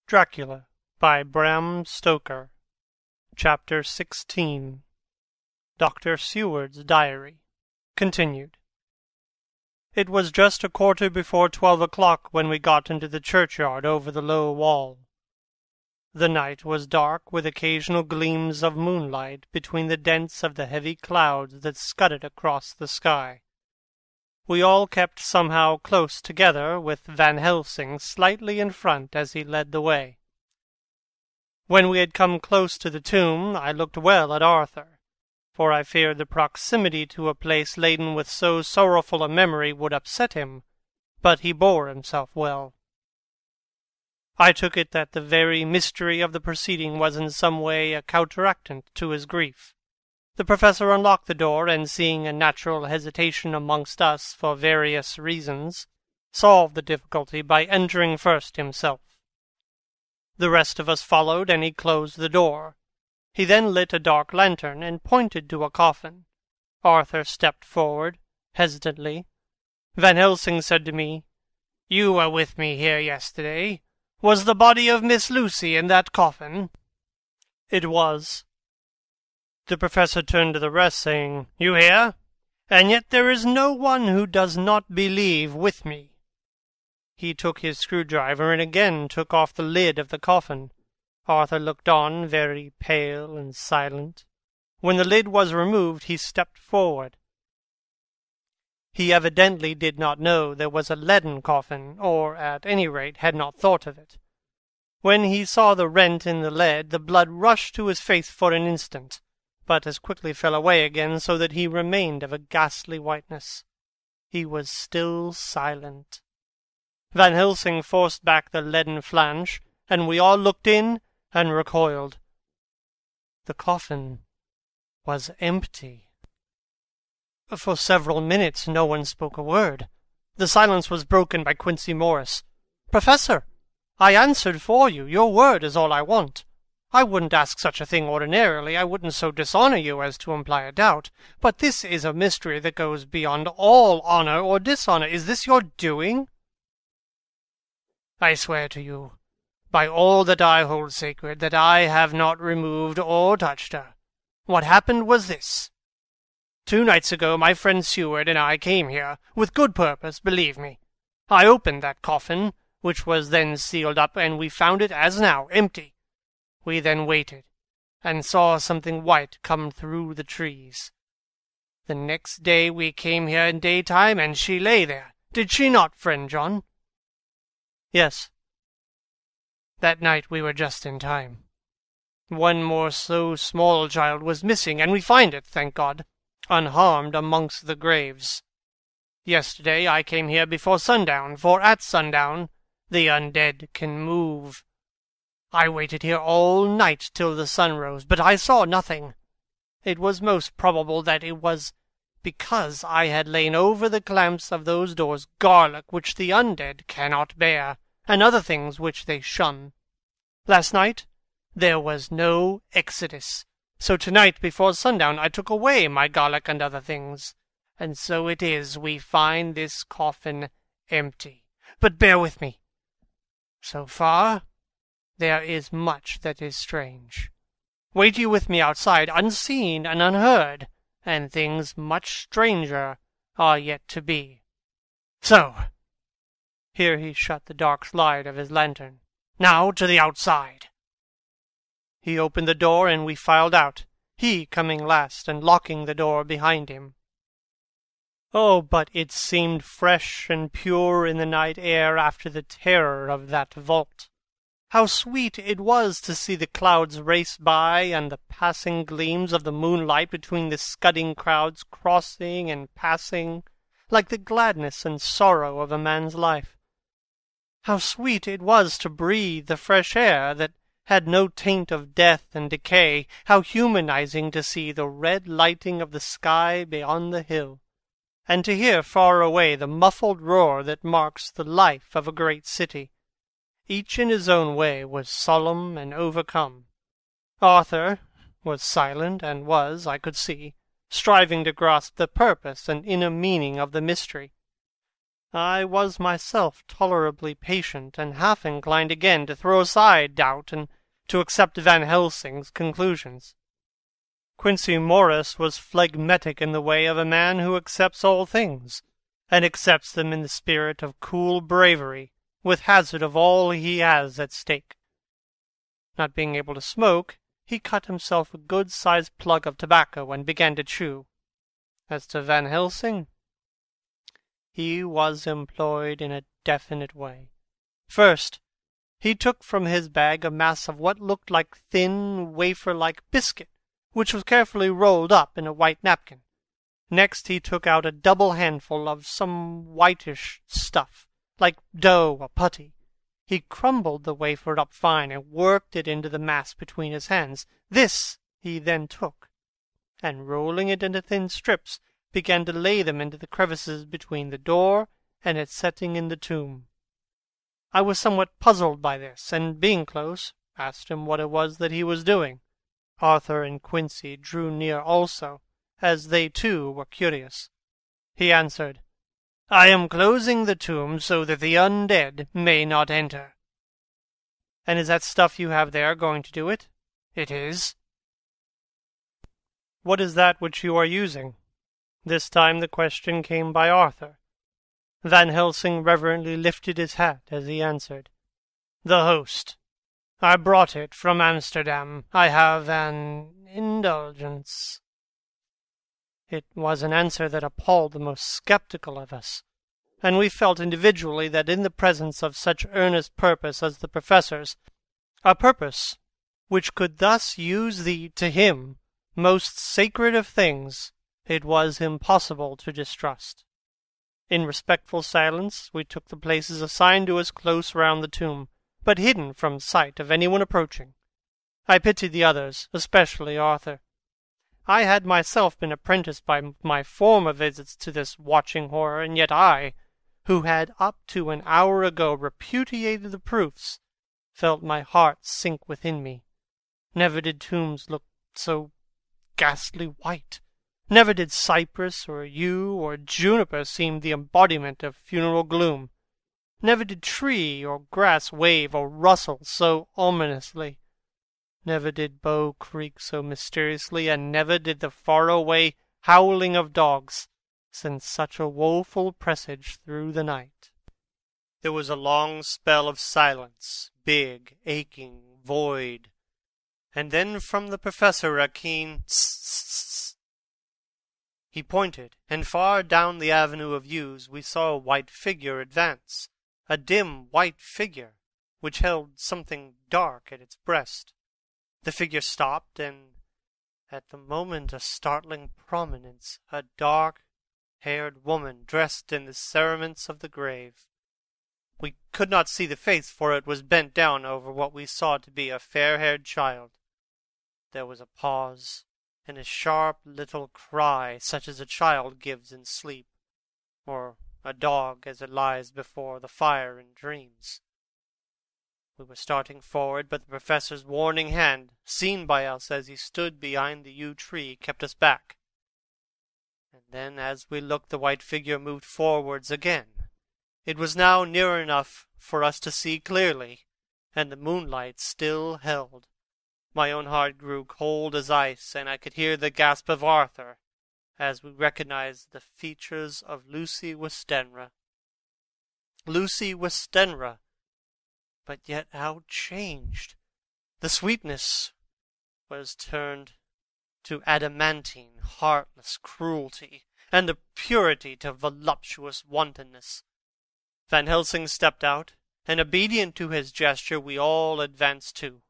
Dracula by Bram Stoker. Chapter 16. Dr. Seward's Diary. Continued. It was just 12:15 o'clock when we got into the churchyard over the low wall. The night was dark, with occasional gleams of moonlight between the dents of the heavy clouds that scudded across the sky. We all kept somehow close together, with Van Helsing slightly in front as he led the way. When we had come close to the tomb, I looked well at Arthur, for I feared the proximity to a place laden with so sorrowful a memory would upset him, but he bore himself well. I took it that the very mystery of the proceeding was in some way a counteractant to his grief. The professor unlocked the door, and seeing a natural hesitation amongst us for various reasons, solved the difficulty by entering first himself. The rest of us followed, and he closed the door. He then lit a dark lantern and pointed to a coffin. Arthur stepped forward, hesitantly. Van Helsing said to me, "You were with me here yesterday. Was the body of Miss Lucy in that coffin?" It was. The professor turned to the rest, saying, "You hear? And yet there is no one who does not believe with me." He took his screwdriver and again took off the lid of the coffin. Arthur looked on, very pale and silent. When the lid was removed, he stepped forward. He evidently did not know there was a leaden coffin, or at any rate had not thought of it. When he saw the rent in the lead, the blood rushed to his face for an instant, but as quickly fell away again, so that he remained of a ghastly whiteness. He was still silent. Van Helsing forced back the leaden flange, and we all looked in and recoiled. The coffin was empty. For several minutes no one spoke a word. The silence was broken by Quincy Morris. "Professor, I answered for you. Your word is all I want. I wouldn't ask such a thing ordinarily. I wouldn't so dishonor you as to imply a doubt. But this is a mystery that goes beyond all honor or dishonor. Is this your doing?" "I swear to you, by all that I hold sacred, that I have not removed or touched her. What happened was this. 2 nights ago my friend Seward and I came here, with good purpose, believe me. I opened that coffin, which was then sealed up, and we found it, as now, empty. We then waited, and saw something white come through the trees. The next day we came here in daytime, and she lay there. Did she not, friend John?" "Yes." "That night we were just in time. One more so small child was missing, and we find it, thank God, unharmed amongst the graves. Yesterday I came here before sundown, for at sundown the undead can move. I waited here all night till the sun rose, but I saw nothing. It was most probable that it was because I had lain over the clamps of those doors garlic which the undead cannot bear, and other things which they shun. Last night there was no exodus, so tonight before sundown I took away my garlic and other things, and so it is we find this coffin empty. But bear with me. So far there is much that is strange. Wait you with me outside, unseen and unheard, and things much stranger are yet to be. So." Here he shut the dark slide of his lantern. "Now to the outside." He opened the door, and we filed out, he coming last and locking the door behind him. Oh, but it seemed fresh and pure in the night air after the terror of that vault. How sweet it was to see the clouds race by, and the passing gleams of the moonlight between the scudding crowds crossing and passing, like the gladness and sorrow of a man's life. How sweet it was to breathe the fresh air that had no taint of death and decay. How humanizing to see the red lighting of the sky beyond the hill, and to hear far away the muffled roar that marks the life of a great city. Each in his own way was solemn and overcome. Arthur was silent, and was, I could see, striving to grasp the purpose and inner meaning of the mystery. I was myself tolerably patient, and half inclined again to throw aside doubt and to accept Van Helsing's conclusions. Quincey Morris was phlegmatic in the way of a man who accepts all things, and accepts them in the spirit of cool bravery, with hazard of all he has at stake. Not being able to smoke, he cut himself a good-sized plug of tobacco and began to chew. As to Van Helsing, he was employed in a definite way. First, he took from his bag a mass of what looked like thin, wafer-like biscuit, which was carefully rolled up in a white napkin. Next he took out a double handful of some whitish stuff, like dough or putty. He crumbled the wafer up fine and worked it into the mass between his hands. This he then took, and rolling it into thin strips, began to lay them into the crevices between the door and its setting in the tomb. I was somewhat puzzled by this, and being close, asked him what it was that he was doing. Arthur and Quincey drew near also, as they too were curious. He answered, "I am closing the tomb so that the undead may not enter." "And is that stuff you have there going to do it?" "It is." "What is that which you are using?" This time the question came by Arthur. Van Helsing reverently lifted his hat as he answered, "The host. I brought it from Amsterdam. I have an indulgence." It was an answer that appalled the most sceptical of us, and we felt individually that in the presence of such earnest purpose as the Professor's, a purpose which could thus use the, to him, most sacred of things, it was impossible to distrust. In respectful silence we took the places assigned to us close round the tomb, but hidden from sight of anyone approaching. I pitied the others, especially Arthur. I had myself been apprenticed by my former visits to this watching horror, and yet I, who had up to an hour ago repudiated the proofs, felt my heart sink within me. Never did tombs look so ghastly white. Never did cypress or yew or juniper seem the embodiment of funeral gloom. Never did tree or grass wave or rustle so ominously. Never did bow creak so mysteriously, and never did the far-away howling of dogs send such a woeful presage through the night. There was a long spell of silence, big, aching, void, and then from the Professor a keen tss. He pointed, and far down the avenue of yews we saw a white figure advance, a dim white figure, which held something dark at its breast. The figure stopped, and at the moment a startling prominence, a dark-haired woman dressed in the cerements of the grave. We could not see the face, for it was bent down over what we saw to be a fair-haired child. There was a pause, and a sharp little cry, such as a child gives in sleep, or a dog as it lies before the fire in dreams. We were starting forward, but the Professor's warning hand, seen by us as he stood behind the yew tree, kept us back. And then, as we looked, the white figure moved forwards again. It was now near enough for us to see clearly, and the moonlight still held. My own heart grew cold as ice, and I could hear the gasp of Arthur, as we recognized the features of Lucy Westenra. Lucy Westenra! But yet how changed! The sweetness was turned to adamantine, heartless cruelty, and the purity to voluptuous wantonness. Van Helsing stepped out, and obedient to his gesture we all advanced too.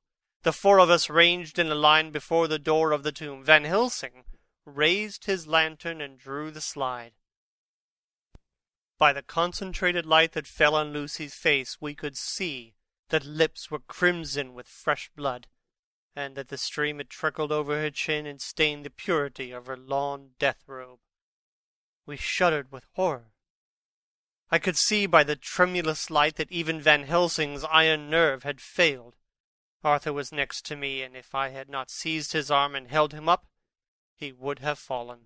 The four of us ranged in a line before the door of the tomb. Van Helsing raised his lantern and drew the slide. By the concentrated light that fell on Lucy's face we could see that lips were crimson with fresh blood, and that the stream had trickled over her chin and stained the purity of her lawn death-robe. We shuddered with horror. I could see by the tremulous light that even Van Helsing's iron nerve had failed. Arthur was next to me, and if I had not seized his arm and held him up, he would have fallen.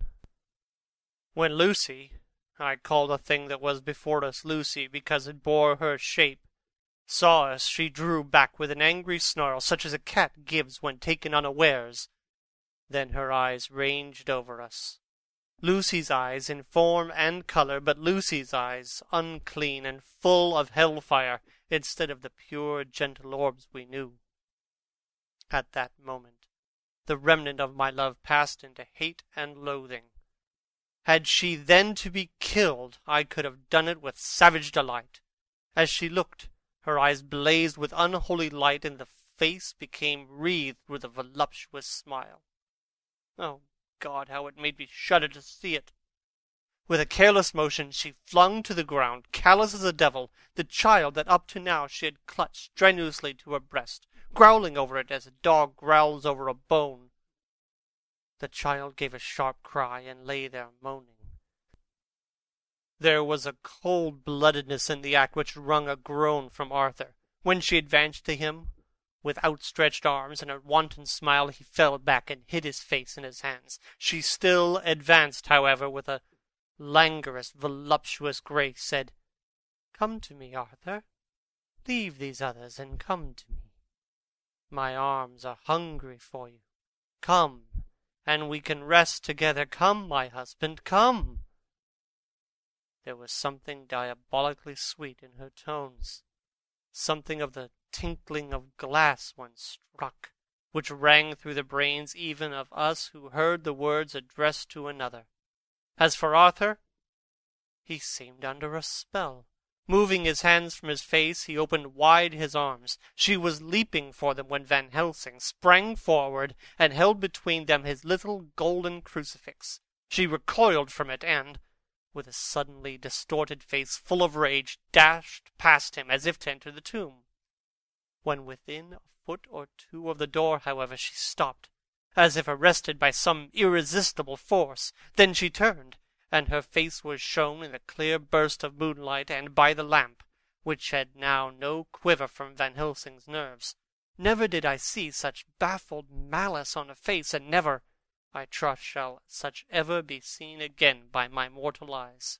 When Lucy, I called the thing that was before us Lucy, because it bore her shape. Saw us, she drew back with an angry snarl, such as a cat gives when taken unawares. Then her eyes ranged over us. Lucy's eyes in form and colour, but Lucy's eyes unclean and full of hellfire, instead of the pure, gentle orbs we knew. At that moment, the remnant of my love passed into hate and loathing. Had she then to be killed, I could have done it with savage delight. As she looked, her eyes blazed with unholy light, and the face became wreathed with a voluptuous smile. Oh, God, how it made me shudder to see it! With a careless motion she flung to the ground, callous as a devil, the child that up to now she had clutched strenuously to her breast, growling over it as a dog growls over a bone. The child gave a sharp cry and lay there moaning. There was a cold-bloodedness in the act which wrung a groan from Arthur. When she advanced to him, with outstretched arms and a wanton smile, he fell back and hid his face in his hands. She still advanced, however, with a languorous, voluptuous grace, said, "Come to me, Arthur. Leave these others and come to me. My arms are hungry for you. Come, and we can rest together. Come, my husband, come." There was something diabolically sweet in her tones, something of the tinkling of glass when struck, which rang through the brains even of us who heard the words addressed to another. As for Arthur, he seemed under a spell. Moving his hands from his face, he opened wide his arms. She was leaping for them when Van Helsing sprang forward and held between them his little golden crucifix. She recoiled from it and, with a suddenly distorted face full of rage, dashed past him as if to enter the tomb. When within a foot or two of the door, however, she stopped, as if arrested by some irresistible force. Then she turned, and her face was shown in the clear burst of moonlight and by the lamp, which had now no quiver from Van Helsing's nerves. Never did I see such baffled malice on a face, and never, I trust, shall such ever be seen again by my mortal eyes.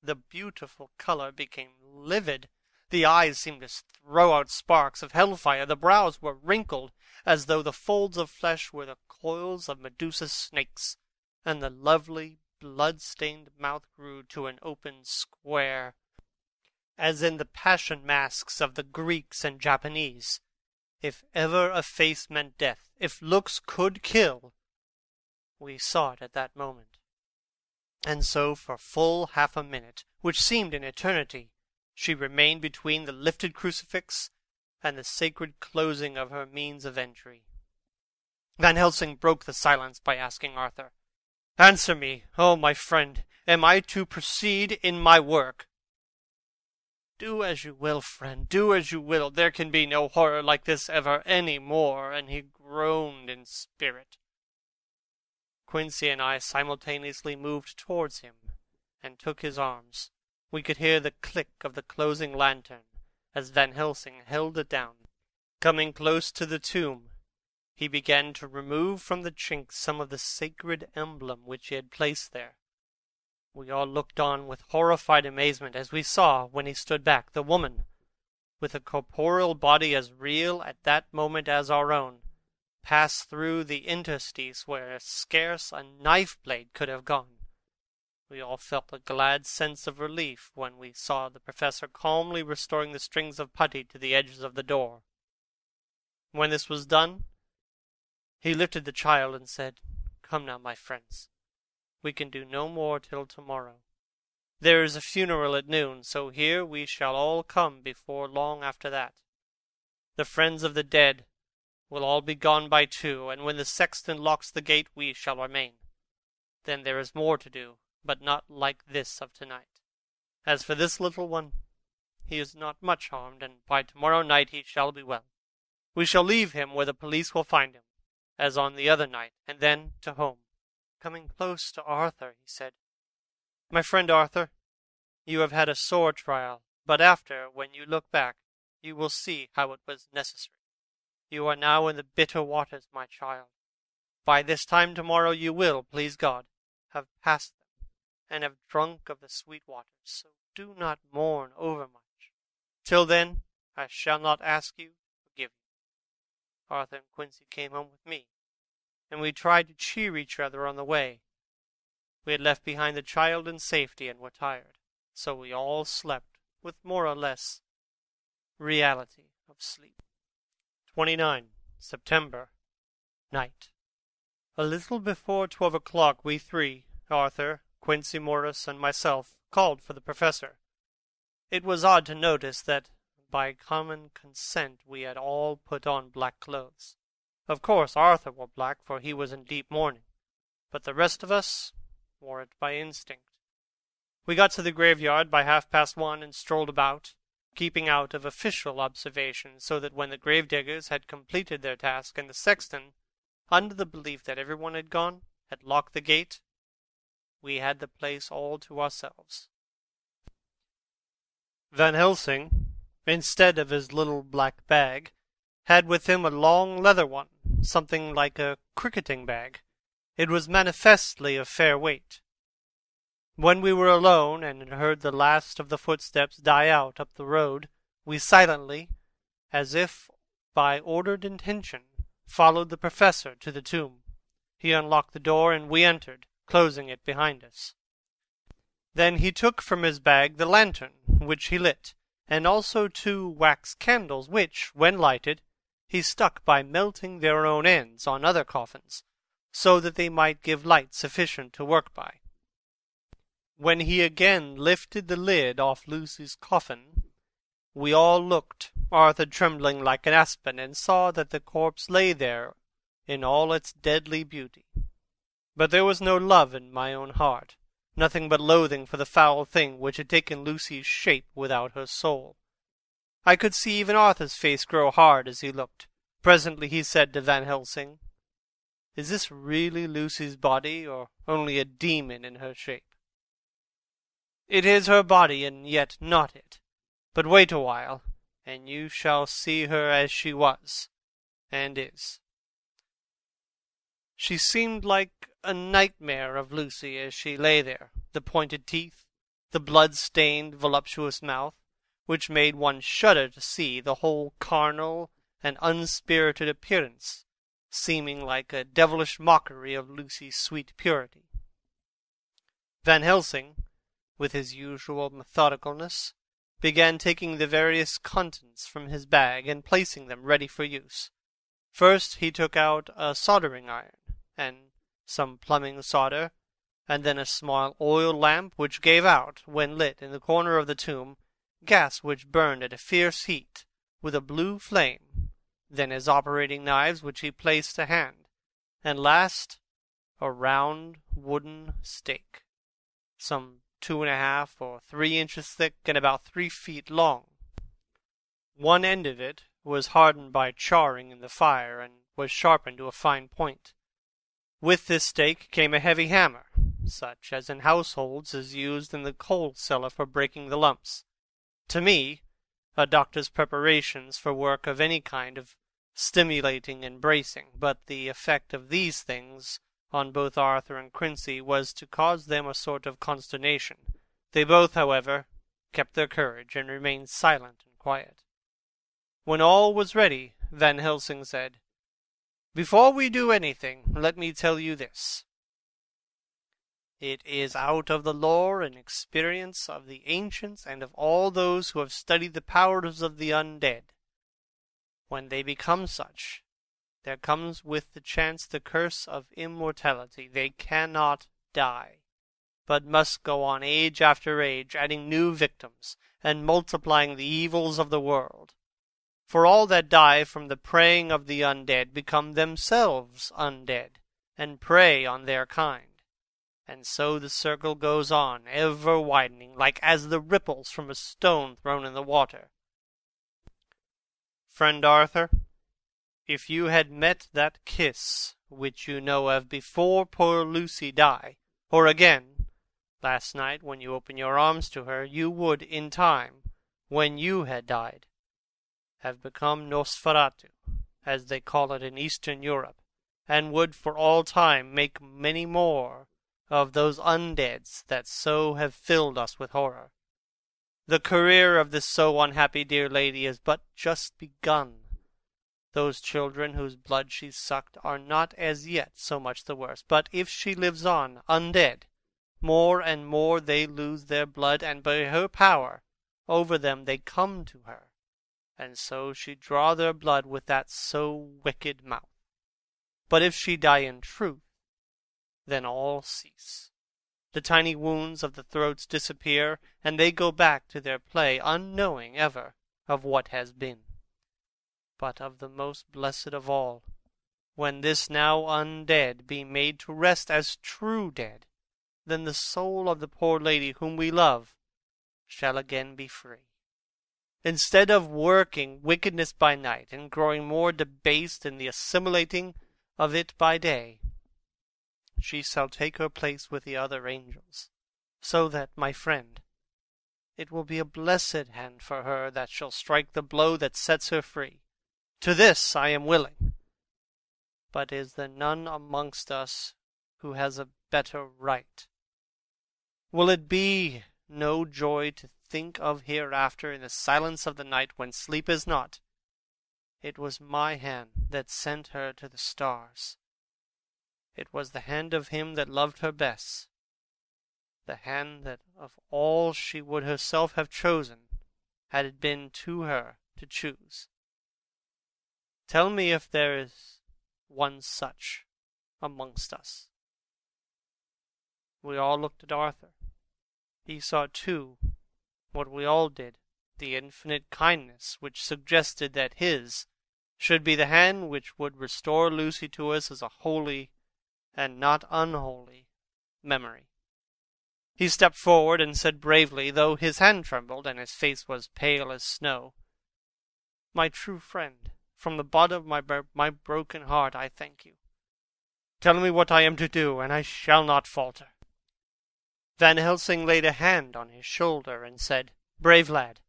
The beautiful colour became livid. The eyes seemed to throw out sparks of hellfire. The brows were wrinkled, as though the folds of flesh were the coils of Medusa's snakes, and the lovely, blood-stained mouth grew to an open square, as in the passion masks of the Greeks and Japanese. If ever a face meant death, if looks could kill, we saw it at that moment. And so for full half a minute, which seemed an eternity, she remained between the lifted crucifix and the sacred closing of her means of entry. Van Helsing broke the silence by asking Arthur, "Answer me, oh my friend, am I to proceed in my work?" "Do as you will, friend, do as you will. There can be no horror like this ever any more," and he groaned in spirit. Quincey and I simultaneously moved towards him and took his arms. We could hear the click of the closing lantern as Van Helsing held it down. Coming close to the tomb, he began to remove from the chink some of the sacred emblem which he had placed there. We all looked on with horrified amazement as we saw, when he stood back, the woman, with a corporeal body as real at that moment as our own, pass through the interstice where scarce a knife-blade could have gone. We all felt a glad sense of relief when we saw the professor calmly restoring the strings of putty to the edges of the door. When this was done, he lifted the child and said, "Come now, my friends. We can do no more till tomorrow. There is a funeral at noon, so here we shall all come before long after that. The friends of the dead will all be gone by 2, and when the sexton locks the gate we shall remain. Then there is more to do, but not like this of tonight. As for this little one, he is not much harmed, and by tomorrow night he shall be well. We shall leave him where the police will find him, as on the other night, and then to home." Coming close to Arthur, he said, "My friend Arthur, you have had a sore trial, but after, when you look back, you will see how it was necessary. You are now in the bitter waters, my child. By this time tomorrow you will, please God, have passed them. and have drunk of the sweet waters, so do not mourn overmuch. Till then, I shall not ask you to forgive you. Arthur and Quincy came home with me, and we tried to cheer each other on the way. We had left behind the child in safety and were tired, so we all slept with more or less reality of sleep. 29 September, night. A little before 12 o'clock we three, Arthur, Quincy Morris, and myself, called for the professor. It was odd to notice that by common consent we had all put on black clothes. Of course Arthur wore black, for he was in deep mourning, but the rest of us wore it by instinct. We got to the graveyard by 1:30 and strolled about, keeping out of official observation, so that when the gravediggers had completed their task and the sexton, under the belief that everyone had gone, had locked the gate, we had the place all to ourselves. Van Helsing, instead of his little black bag, had with him a long leather one, something like a cricketing bag. It was manifestly of fair weight. When we were alone and had heard the last of the footsteps die out up the road, we silently, as if by ordered intention, followed the professor to the tomb. He unlocked the door, and we entered, closing it behind us. Then he took from his bag the lantern, which he lit, and also 2 wax candles, which, when lighted, he stuck by melting their own ends on other coffins, so that they might give light sufficient to work by. When he again lifted the lid off Lucy's coffin, we all looked, Arthur trembling like an aspen, and saw that the corpse lay there in all its deadly beauty. But there was no love in my own heart, nothing but loathing for the foul thing which had taken Lucy's shape without her soul. I could see even Arthur's face grow hard as he looked. Presently he said to Van Helsing, "Is this really Lucy's body, or only a demon in her shape?" "It is her body, and yet not it. But wait a while, and you shall see her as she was, and is." She seemed like a nightmare of Lucy as she lay there, the pointed teeth, the blood-stained, voluptuous mouth, which made one shudder to see the whole carnal and unspirited appearance, seeming like a devilish mockery of Lucy's sweet purity. Van Helsing, with his usual methodicalness, began taking the various contents from his bag and placing them ready for use. First he took out a soldering iron, and some plumbing solder, and then a small oil lamp which gave out, when lit in the corner of the tomb, gas which burned at a fierce heat, with a blue flame, then his operating knives which he placed to hand, and last a round wooden stake, some 2½ or 3 inches thick and about 3 feet long. One end of it was hardened by charring in the fire, and was sharpened to a fine point. With this stake came a heavy hammer, such as in households is used in the coal cellar for breaking the lumps. To me, a doctor's preparations for work of any kind of stimulating and bracing, but the effect of these things on both Arthur and Quincy was to cause them a sort of consternation. They both, however, kept their courage, and remained silent and quiet. When all was ready, Van Helsing said, "Before we do anything, let me tell you this. It is out of the lore and experience of the ancients and of all those who have studied the powers of the undead. When they become such, there comes with the chance the curse of immortality. They cannot die, but must go on age after age, adding new victims, and multiplying the evils of the world. For all that die from the preying of the undead become themselves undead, and prey on their kind. And so the circle goes on, ever widening, like as the ripples from a stone thrown in the water. Friend Arthur, if you had met that kiss which you know of before poor Lucy died, or again, last night when you opened your arms to her, you would, in time, when you had died, have become Nosferatu, as they call it in Eastern Europe, and would for all time make many more of those undeads that so have filled us with horror. The career of this so unhappy dear lady is but just begun. Those children whose blood she sucked are not as yet so much the worse, but if she lives on, undead, more and more they lose their blood, and by her power over them they come to her, and so she draw their blood with that so wicked mouth. But if she die in truth, then all cease. The tiny wounds of the throats disappear, and they go back to their play, unknowing ever of what has been. But of the most blessed of all, when this now undead be made to rest as true dead, then the soul of the poor lady whom we love shall again be free. Instead of working wickedness by night, and growing more debased in the assimilating of it by day, she shall take her place with the other angels, so that, my friend, it will be a blessed hand for her that shall strike the blow that sets her free. To this I am willing. But is there none amongst us who has a better right? Will it be no joy to think of hereafter in the silence of the night when sleep is not? It was my hand that sent her to the stars. It was the hand of him that loved her best, the hand that of all she would herself have chosen, had it been to her to choose. Tell me if there is one such amongst us. We all looked at Arthur. He saw, too, what we all did, the infinite kindness which suggested that his should be the hand which would restore Lucy to us as a holy and not unholy memory. He stepped forward and said bravely, though his hand trembled and his face was pale as snow, "My true friend, from the bottom of my broken heart I thank you. Tell me what I am to do, and I shall not falter." Van Helsing laid a hand on his shoulder and said, "Brave lad,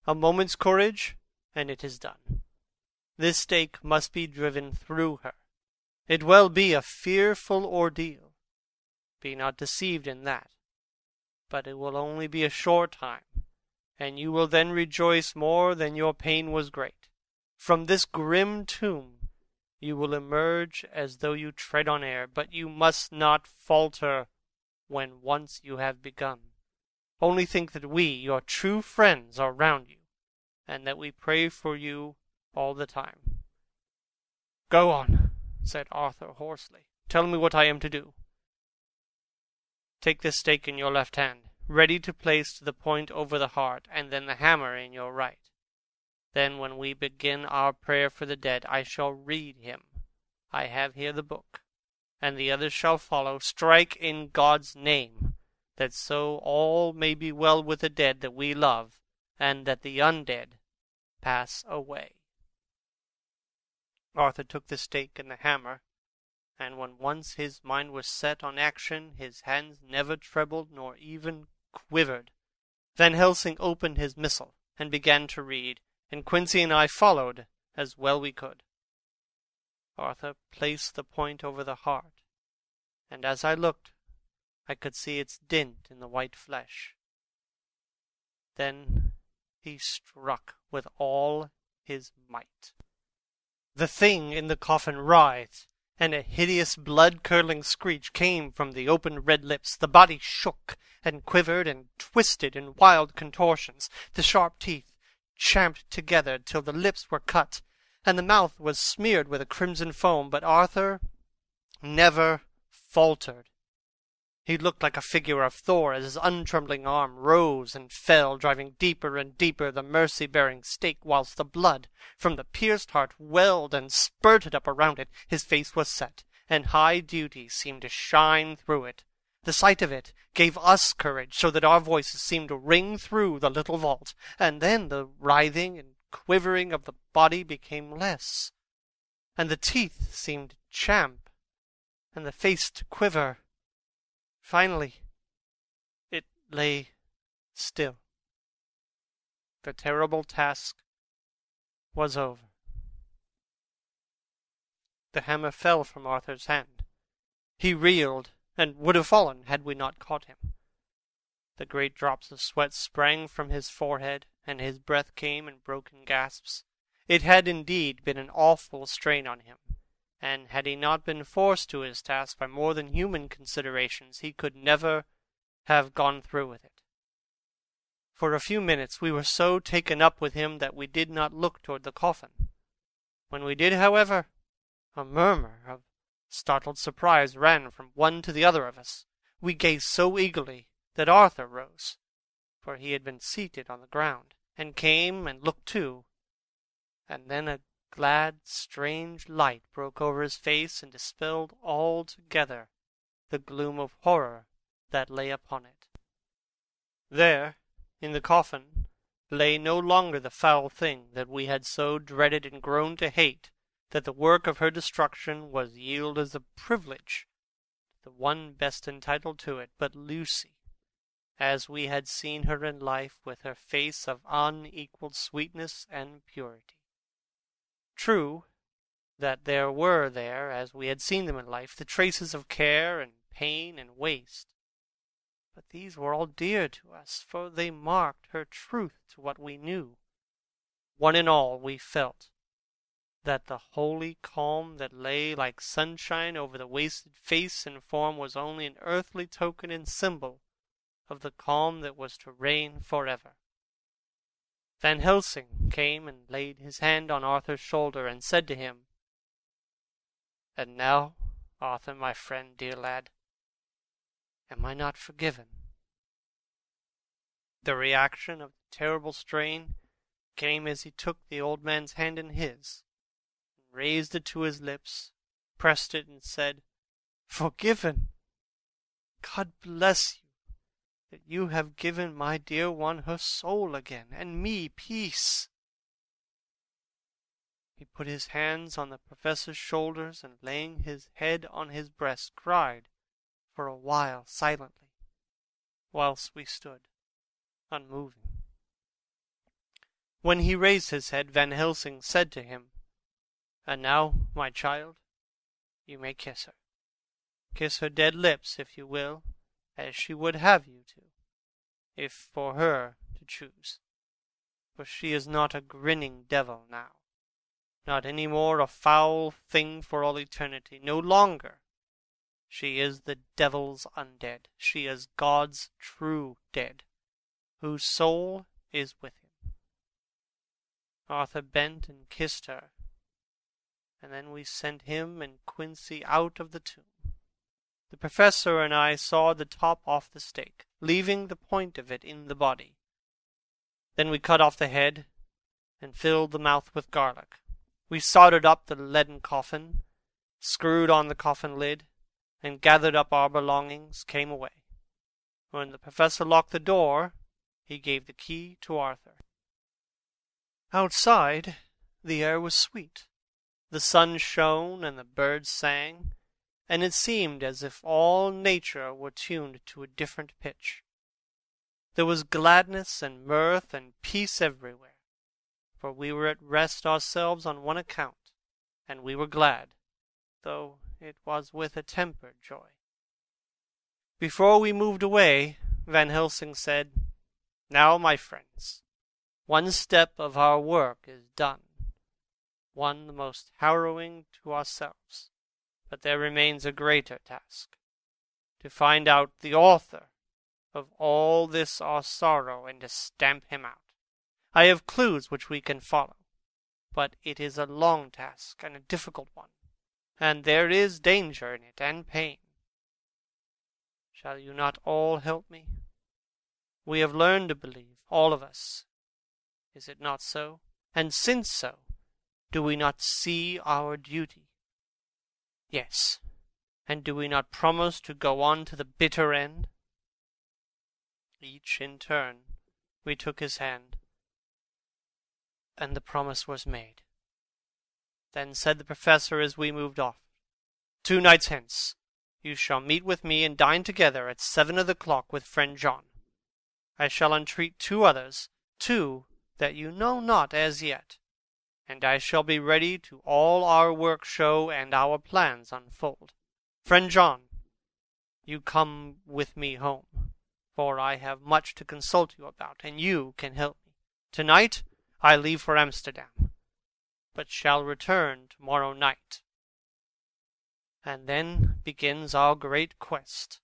a moment's courage, and it is done. This stake must be driven through her. It will be a fearful ordeal. Be not deceived in that. But it will only be a short time, and you will then rejoice more than your pain was great. From this grim tomb you will emerge as though you tread on air, but you must not falter when once you have begun. Only think that we, your true friends, are round you, and that we pray for you all the time." "Go on," said Arthur hoarsely. "Tell me what I am to do." "Take this stake in your left hand, ready to place to the point over the heart, and then the hammer in your right. Then when we begin our prayer for the dead, I shall read him. I have here the book, and the others shall follow. Strike in God's name, that so all may be well with the dead that we love, and that the undead pass away." Arthur took the stake and the hammer, and when once his mind was set on action, his hands never trembled nor even quivered. Van Helsing opened his missal and began to read, and Quincey and I followed as well we could. Arthur placed the point over the heart, and as I looked, I could see its dint in the white flesh. Then he struck with all his might. The thing in the coffin writhed, and a hideous blood-curdling screech came from the open red lips. The body shook and quivered and twisted in wild contortions. The sharp teeth champed together till the lips were cut, and the mouth was smeared with a crimson foam. But Arthur never faltered. He looked like a figure of Thor as his untrembling arm rose and fell, driving deeper and deeper the mercy-bearing stake, whilst the blood from the pierced heart welled and spurted up around it. His face was set, and high duty seemed to shine through it. The sight of it gave us courage, so that our voices seemed to ring through the little vault, and then the writhing and quivering of the body became less, and the teeth seemed to champ, and the face to quiver. Finally, it lay still. The terrible task was over. The hammer fell from Arthur's hand. He reeled and would have fallen had we not caught him. The great drops of sweat sprang from his forehead, and his breath came in broken gasps. It had indeed been an awful strain on him, and had he not been forced to his task by more than human considerations, he could never have gone through with it. For a few minutes we were so taken up with him that we did not look toward the coffin. When we did, however, a murmur of startled surprise ran from one to the other of us. We gazed so eagerly that Arthur rose, for he had been seated on the ground, and came and looked too. And then a glad, strange light broke over his face and dispelled altogether the gloom of horror that lay upon it. There, in the coffin, lay no longer the foul thing that we had so dreaded and grown to hate, that the work of her destruction was yielded as a privilege to the one best entitled to it, but Lucy, as we had seen her in life, with her face of unequalled sweetness and purity. True, that there were there, as we had seen them in life, the traces of care and pain and waste. But these were all dear to us, for they marked her truth to what we knew. One and all we felt that the holy calm that lay like sunshine over the wasted face and form was only an earthly token and symbol of the calm that was to reign forever. Van Helsing came and laid his hand on Arthur's shoulder and said to him, "And now, Arthur, my friend, dear lad, am I not forgiven?" The reaction of the terrible strain came as he took the old man's hand in his, and raised it to his lips, pressed it, and said, "Forgiven! God bless you, that you have given my dear one her soul again, and me peace." He put his hands on the professor's shoulders, and laying his head on his breast, cried for a while silently, whilst we stood unmoving. When he raised his head, Van Helsing said to him, "And now, my child, you may kiss her. Kiss her dead lips, if you will, as she would have you to, if for her to choose. For she is not a grinning devil now, not any more a foul thing for all eternity. No longer. She is the devil's undead. She is God's true dead, whose soul is with him." Arthur bent and kissed her, and then we sent him and Quincy out of the tomb. The professor and I sawed the top off the stake, leaving the point of it in the body. Then we cut off the head and filled the mouth with garlic. We soldered up the leaden coffin, screwed on the coffin lid, and gathered up our belongings, came away. When the professor locked the door, he gave the key to Arthur. Outside, the air was sweet. The sun shone and the birds sang, and it seemed as if all nature were tuned to a different pitch. There was gladness and mirth and peace everywhere, for we were at rest ourselves on one account, and we were glad, though it was with a tempered joy. Before we moved away, Van Helsing said, "Now, my friends, one step of our work is done, one the most harrowing to ourselves. But there remains a greater task, to find out the author of all this our sorrow, and to stamp him out. I have clues which we can follow, but it is a long task and a difficult one, and there is danger in it and pain. Shall you not all help me? We have learned to believe, all of us. Is it not so? And since so, do we not see our duty? Yes. And do we not promise to go on to the bitter end?" Each in turn we took his hand, and the promise was made. Then said the professor as we moved off, "2 nights hence, you shall meet with me and dine together at 7 of the clock with friend John. I shall entreat 2 others, 2 that you know not as yet, and I shall be ready to all our work show and our plans unfold. Friend John, you come with me home, for I have much to consult you about, and you can help me. Tonight I leave for Amsterdam, but shall return tomorrow night. And then begins our great quest.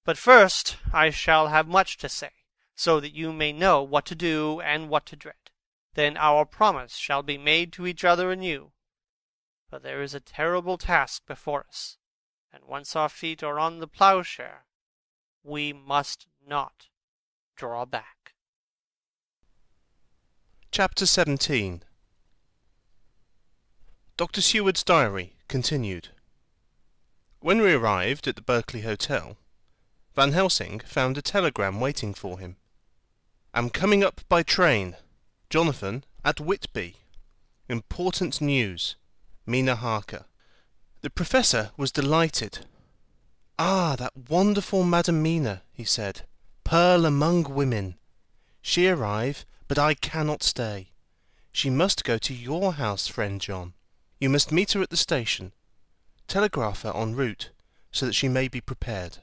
But first I shall have much to say, so that you may know what to do and what to dread. Then our promise shall be made to each other anew. But there is a terrible task before us, and once our feet are on the plowshare, we must not draw back. Chapter 17. Dr. Seward's diary continued. When we arrived at the Berkeley Hotel, Van Helsing found a telegram waiting for him. Am coming up by train. Jonathan at Whitby. Important news. Mina Harker. The professor was delighted. Ah, that wonderful Madam Mina, he said. Pearl among women. She arrive, but I cannot stay. She must go to your house, friend John. You must meet her at the station. Telegraph her en route, so that she may be prepared.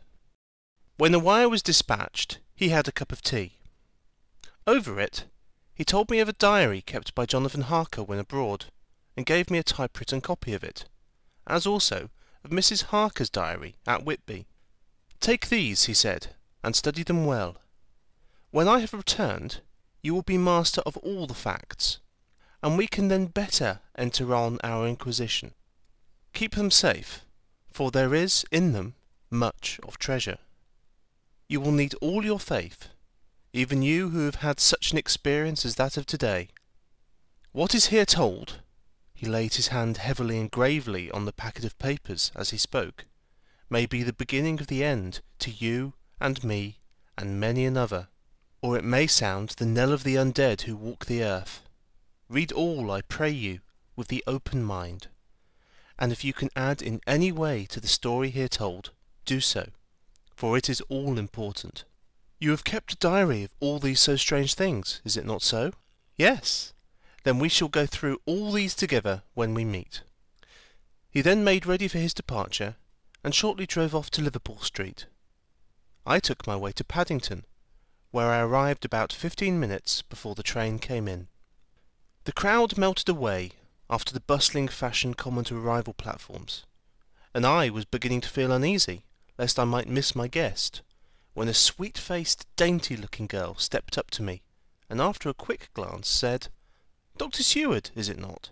When the wire was dispatched, he had a cup of tea. Over it, he told me of a diary kept by Jonathan Harker when abroad, and gave me a typewritten copy of it, as also of Mrs. Harker's diary at Whitby. Take these, he said, and study them well. When I have returned, you will be master of all the facts, and we can then better enter on our inquisition. Keep them safe, for there is in them much of treasure. You will need all your faith, even you who have had such an experience as that of today. What is here told, he laid his hand heavily and gravely on the packet of papers as he spoke, may be the beginning of the end to you and me and many another, or it may sound the knell of the undead who walk the earth. Read all, I pray you, with the open mind, and if you can add in any way to the story here told, do so, for it is all important. You have kept a diary of all these so strange things, is it not so? Yes. Then we shall go through all these together when we meet. He then made ready for his departure, and shortly drove off to Liverpool Street. I took my way to Paddington, where I arrived about 15 minutes before the train came in. The crowd melted away after the bustling fashion common to arrival platforms, and I was beginning to feel uneasy lest I might miss my guest, when a sweet-faced, dainty-looking girl stepped up to me, and after a quick glance said, "Dr. Seward, is it not?"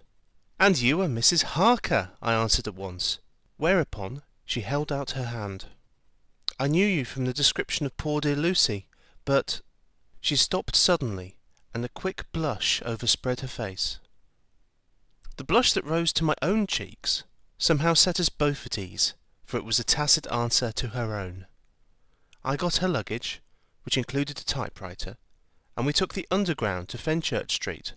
"And you are Mrs. Harker," I answered at once, whereupon she held out her hand. "I knew you from the description of poor dear Lucy, but—" She stopped suddenly, and a quick blush overspread her face. The blush that rose to my own cheeks somehow set us both at ease, for it was a tacit answer to her own. I got her luggage, which included a typewriter, and we took the Underground to Fenchurch Street,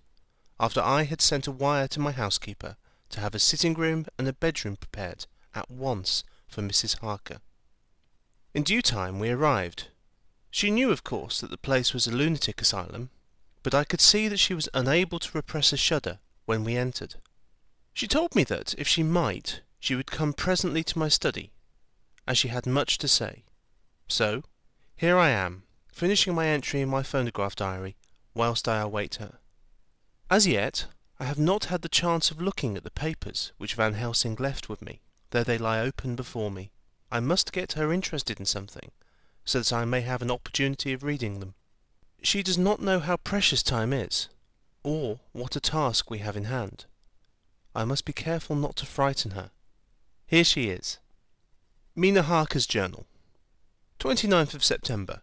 after I had sent a wire to my housekeeper to have a sitting-room and a bedroom prepared at once for Mrs. Harker. In due time we arrived. She knew, of course, that the place was a lunatic asylum, but I could see that she was unable to repress a shudder when we entered. She told me that, if she might, she would come presently to my study, as she had much to say. So, here I am, finishing my entry in my phonograph diary, whilst I await her. As yet, I have not had the chance of looking at the papers which Van Helsing left with me, though they lie open before me. I must get her interested in something, so that I may have an opportunity of reading them. She does not know how precious time is, or what a task we have in hand. I must be careful not to frighten her. Here she is. Mina Harker's Journal. 29th of September.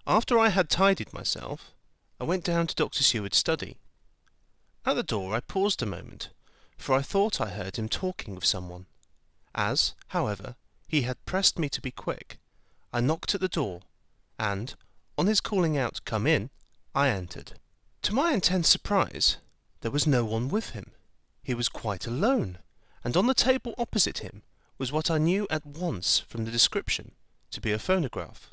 After I had tidied myself, I went down to Dr. Seward's study. At the door I paused a moment, for I thought I heard him talking with someone. As, however, he had pressed me to be quick, I knocked at the door, and, on his calling out, "Come in," I entered. To my intense surprise, there was no one with him. He was quite alone, and on the table opposite him was what I knew at once from the description to be a phonograph.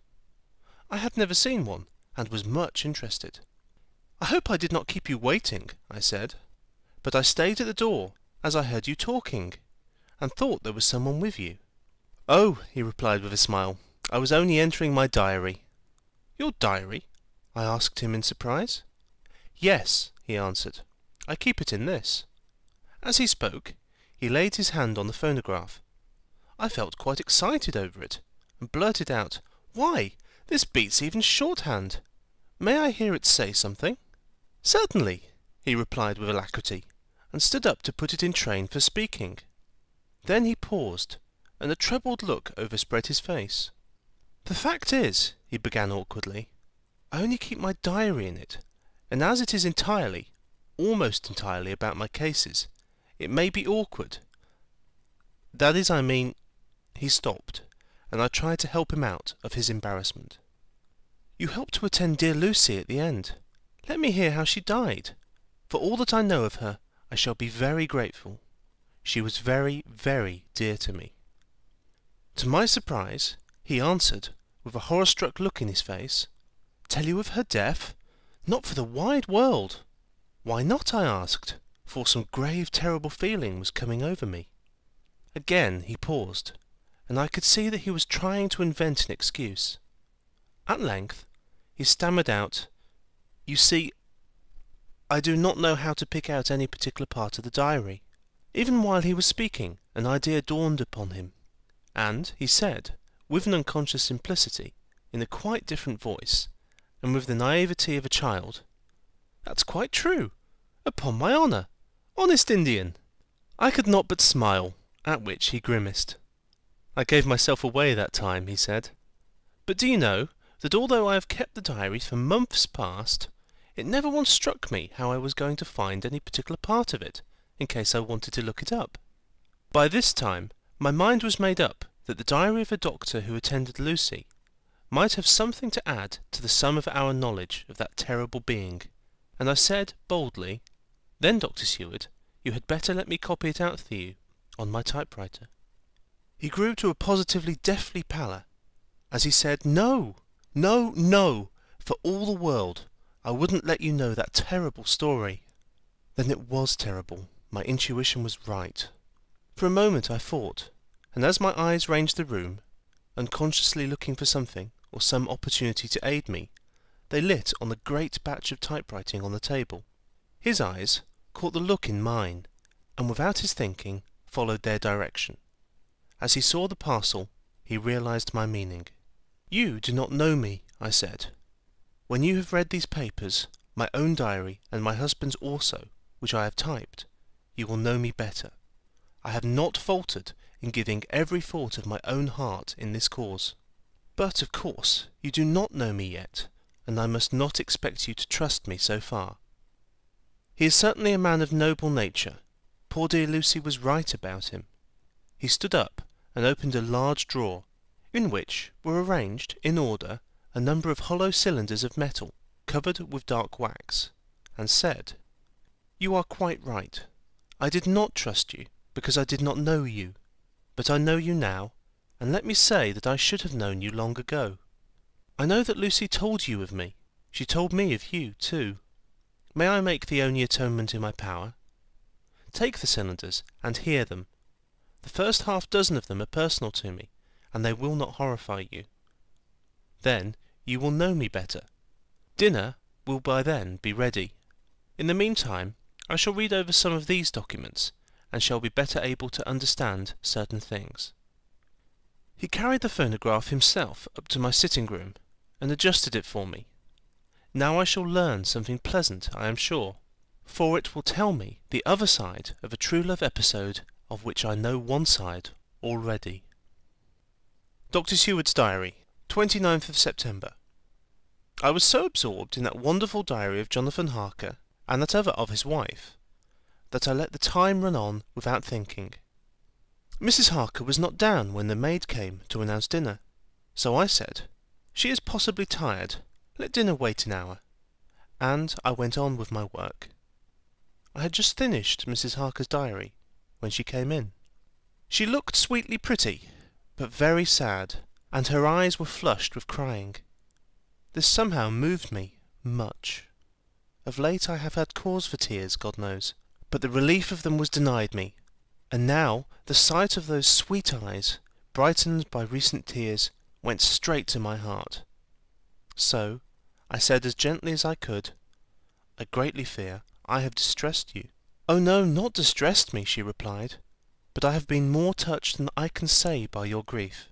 I had never seen one, and was much interested. "I hope I did not keep you waiting," I said, "but I stayed at the door, as I heard you talking, and thought there was someone with you." "Oh," he replied with a smile, "I was only entering my diary." "Your diary?" I asked him in surprise. "Yes," he answered, "I keep it in this." As he spoke, he laid his hand on the phonograph. I felt quite excited over it, and blurted out, "Why, this beats even shorthand! May I hear it say something?" "Certainly," he replied with alacrity, and stood up to put it in train for speaking. Then he paused, and a troubled look overspread his face. "The fact is," he began awkwardly, "I only keep my diary in it, and as it is entirely, almost entirely about my cases, it may be awkward. That is, I mean—" He stopped, and I tried to help him out of his embarrassment. "You helped to attend dear Lucy at the end. Let me hear how she died. For all that I know of her, I shall be very grateful. She was very, very dear to me." To my surprise, he answered, with a horror-struck look in his face, "Tell you of her death? Not for the wide world." "Why not?" I asked, for some grave, terrible feeling was coming over me. Again he paused, and I could see that he was trying to invent an excuse. At length he stammered out, "You see, I do not know how to pick out any particular part of the diary." Even while he was speaking, an idea dawned upon him, and he said, with an unconscious simplicity, in a quite different voice, and with the naivety of a child, "That's quite true. Upon my honour. Honest Indian." I could not but smile, at which he grimaced. "I gave myself away that time," he said. "But do you know that although I have kept the diary for months past, it never once struck me how I was going to find any particular part of it, in case I wanted to look it up. By this time my mind was made up that the diary of a doctor who attended Lucy might have something to add to the sum of our knowledge of that terrible being, and I said boldly, "Then, Dr. Seward, you had better let me copy it out for you on my typewriter." He grew to a positively deathly pallor, as he said, "No, no, no, for all the world I wouldn't let you know that terrible story." Then it was terrible. My intuition was right. For a moment I thought, and as my eyes ranged the room, unconsciously looking for something or some opportunity to aid me, they lit on the great batch of typewriting on the table. His eyes caught the look in mine, and without his thinking followed their direction. As he saw the parcel, he realized my meaning. "You do not know me," I said. "When you have read these papers, my own diary and my husband's also, which I have typed, you will know me better. I have not faltered in giving every thought of my own heart in this cause. But, of course, you do not know me yet, and I must not expect you to trust me so far. He is certainly a man of noble nature. Poor dear Lucy was right about him." He stood up and opened a large drawer, in which were arranged, in order, a number of hollow cylinders of metal, covered with dark wax, and said, "You are quite right. I did not trust you, because I did not know you. But I know you now, and let me say that I should have known you long ago. I know that Lucy told you of me. She told me of you, too. May I make the only atonement in my power? Take the cylinders, and hear them. The first half-dozen of them are personal to me, and they will not horrify you. Then you will know me better. Dinner will by then be ready. In the meantime, I shall read over some of these documents, and shall be better able to understand certain things." He carried the phonograph himself up to my sitting-room, and adjusted it for me. Now I shall learn something pleasant, I am sure, for it will tell me the other side of a true love episode of which I know one side already. Dr. Seward's Diary, 29th of September. I was so absorbed in that wonderful diary of Jonathan Harker, and that other of his wife, that I let the time run on without thinking. Mrs. Harker was not down when the maid came to announce dinner, so I said, "She is possibly tired. Let dinner wait an hour," and I went on with my work. I had just finished Mrs. Harker's diary when she came in. She looked sweetly pretty, but very sad, and her eyes were flushed with crying. This somehow moved me much. Of late I have had cause for tears, God knows, but the relief of them was denied me, and now the sight of those sweet eyes brightened by recent tears, went straight to my heart. So I said as gently as I could, "I greatly fear I have distressed you." "Oh no, not distressed me," she replied, "but I have been more touched than I can say by your grief.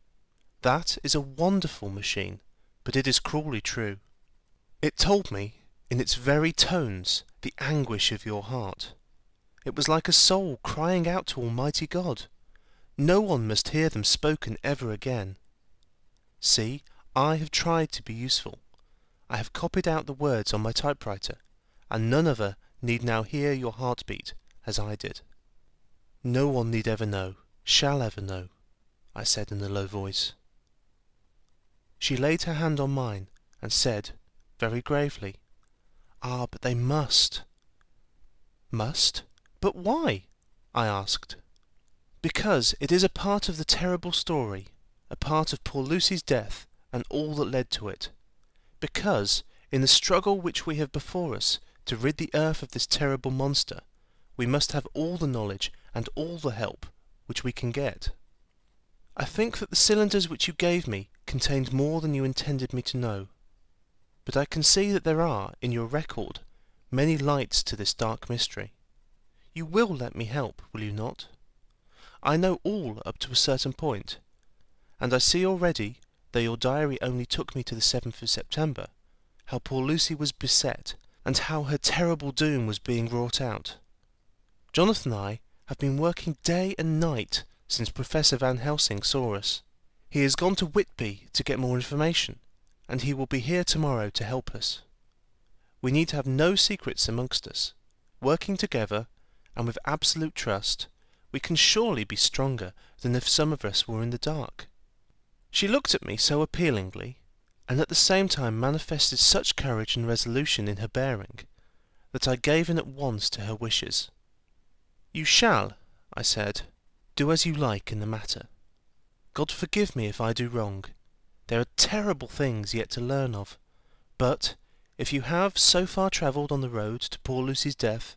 That is a wonderful machine, but it is cruelly true. It told me, in its very tones, the anguish of your heart. It was like a soul crying out to Almighty God. No one must hear them spoken ever again. See, I have tried to be useful. I have copied out the words on my typewriter, and none other need now hear your heartbeat as I did." "No one need ever know, shall ever know," I said in a low voice. She laid her hand on mine and said, very gravely, "Ah, but they must." "Must? But why?" I asked. "Because it is a part of the terrible story, a part of poor Lucy's death and all that led to it. Because, in the struggle which we have before us to rid the earth of this terrible monster, we must have all the knowledge and all the help which we can get. I think that the cylinders which you gave me contained more than you intended me to know. But I can see that there are, in your record, many lights to this dark mystery. You will let me help, will you not? I know all up to a certain point, and I see already, though your diary only took me to the 7th of September, how poor Lucy was beset, and how her terrible doom was being wrought out. Jonathan and I have been working day and night since Professor Van Helsing saw us. He has gone to Whitby to get more information, and he will be here tomorrow to help us. We need to have no secrets amongst us. Working together, and with absolute trust, we can surely be stronger than if some of us were in the dark." She looked at me so appealingly, and at the same time manifested such courage and resolution in her bearing, that I gave in at once to her wishes. "You shall," I said, "do as you like in the matter. God forgive me if I do wrong. There are terrible things yet to learn of, but if you have so far travelled on the road to poor Lucy's death,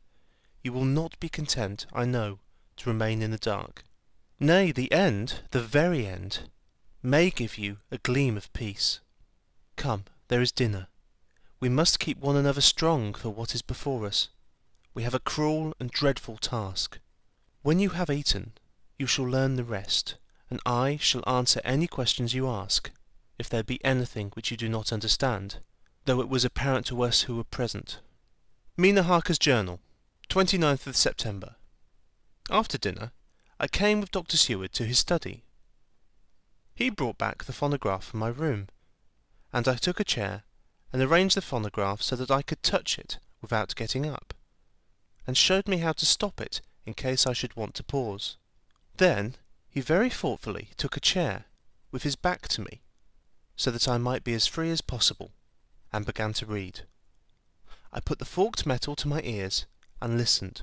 you will not be content, I know, to remain in the dark. Nay, the end, the very end, may give you a gleam of peace. Come, there is dinner. We must keep one another strong for what is before us. We have a cruel and dreadful task. When you have eaten, you shall learn the rest, and I shall answer any questions you ask, if there be anything which you do not understand, though it was apparent to us who were present." Mina Harker's Journal, 29th of September. After dinner, I came with Dr. Seward to his study. He brought back the phonograph from my room, and I took a chair and arranged the phonograph so that I could touch it without getting up, and showed me how to stop it in case I should want to pause. Then he very thoughtfully took a chair, with his back to me, so that I might be as free as possible, and began to read. I put the forked metal to my ears and listened.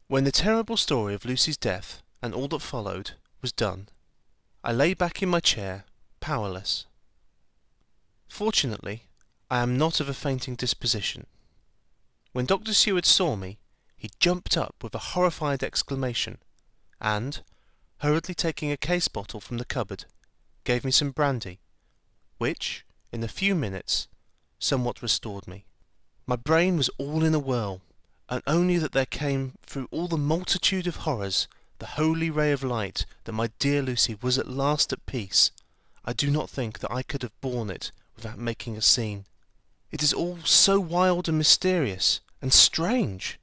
When the terrible story of Lucy's death, and all that followed, was done, I lay back in my chair, powerless. Fortunately, I am not of a fainting disposition. When Dr. Seward saw me, he jumped up with a horrified exclamation, and, hurriedly taking a case bottle from the cupboard, gave me some brandy, which, in a few minutes, somewhat restored me. My brain was all in a whirl, and only that there came through all the multitude of horrors the holy ray of light that my dear Lucy was at last at peace, I do not think that I could have borne it without making a scene. It is all so wild and mysterious and strange,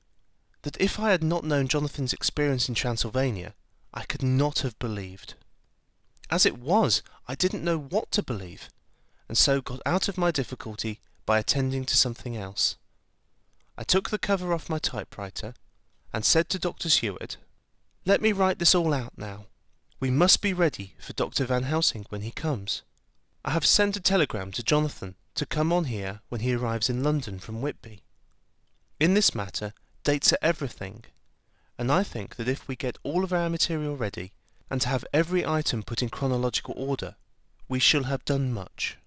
that if I had not known Jonathan's experience in Transylvania, I could not have believed. As it was, I didn't know what to believe, and so got out of my difficulty by attending to something else. I took the cover off my typewriter, and said to Dr. Seward, "Let me write this all out now. We must be ready for Dr. Van Helsing when he comes. I have sent a telegram to Jonathan to come on here when he arrives in London from Whitby. In this matter, dates are everything, and I think that if we get all of our material ready, and have every item put in chronological order, we shall have done much.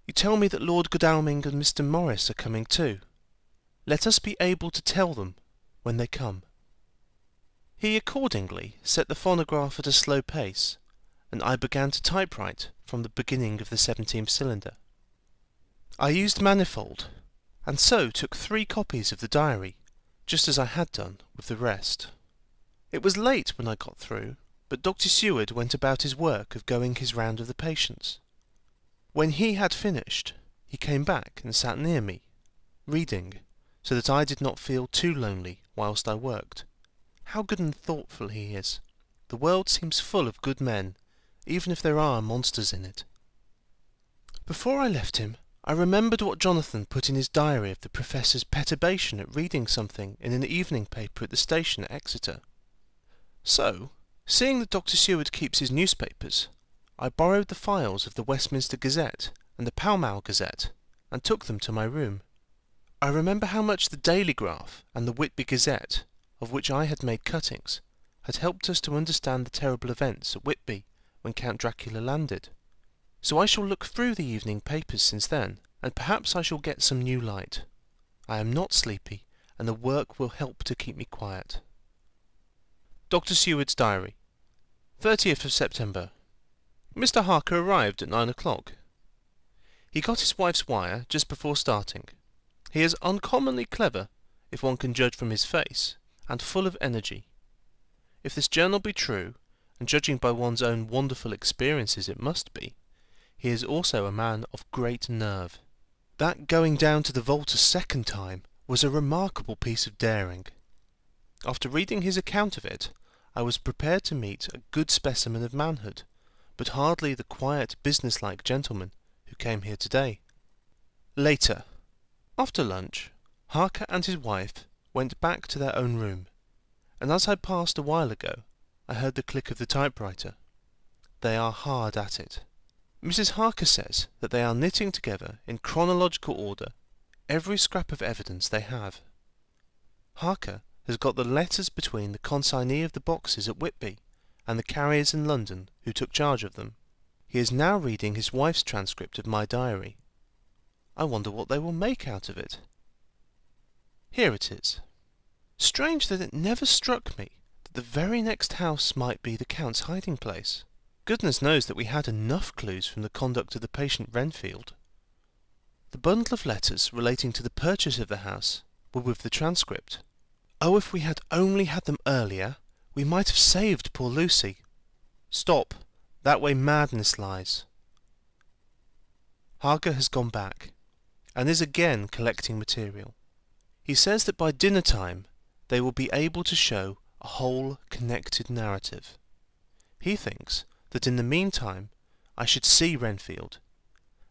You tell me that Lord Godalming and Mr. Morris are coming too. Let us be able to tell them when they come." He accordingly set the phonograph at a slow pace, and I began to typewrite from the beginning of the 17th cylinder. I used manifold, and so took 3 copies of the diary, just as I had done with the rest. It was late when I got through, but Dr. Seward went about his work of going his round of the patients. When he had finished, he came back and sat near me, reading, so that I did not feel too lonely whilst I worked. How good and thoughtful he is! The world seems full of good men, even if there are monsters in it. Before I left him, I remembered what Jonathan put in his diary of the Professor's perturbation at reading something in an evening paper at the station at Exeter. So, seeing that Dr. Seward keeps his newspapers, I borrowed the files of the Westminster Gazette and the Pall Mall Gazette, and took them to my room. I remember how much the Daily Graph and the Whitby Gazette, of which I had made cuttings, had helped us to understand the terrible events at Whitby when Count Dracula landed. So I shall look through the evening papers since then, and perhaps I shall get some new light. I am not sleepy, and the work will help to keep me quiet. Dr. Seward's Diary, 30th of September. Mr. Harker arrived at 9 o'clock. He got his wife's wire just before starting. He is uncommonly clever, if one can judge from his face, and full of energy. If this journal be true, and judging by one's own wonderful experiences it must be, he is also a man of great nerve. That going down to the vault a second time was a remarkable piece of daring. After reading his account of it, I was prepared to meet a good specimen of manhood, but hardly the quiet, business-like gentleman who came here today. Later. After lunch, Harker and his wife went back to their own room, and as I passed a while ago, I heard the click of the typewriter. They are hard at it. Mrs. Harker says that they are knitting together in chronological order every scrap of evidence they have. Harker has got the letters between the consignee of the boxes at Whitby and the carriers in London who took charge of them. He is now reading his wife's transcript of my diary. I wonder what they will make out of it. Here it is. Strange that it never struck me that the very next house might be the Count's hiding place. Goodness knows that we had enough clues from the conduct of the patient Renfield. The bundle of letters relating to the purchase of the house were with the transcript. Oh, if we had only had them earlier, we might have saved poor Lucy. Stop, that way madness lies. Harker has gone back, and is again collecting material. He says that by dinner time they will be able to show a whole connected narrative. He thinks that in the meantime I should see Renfield,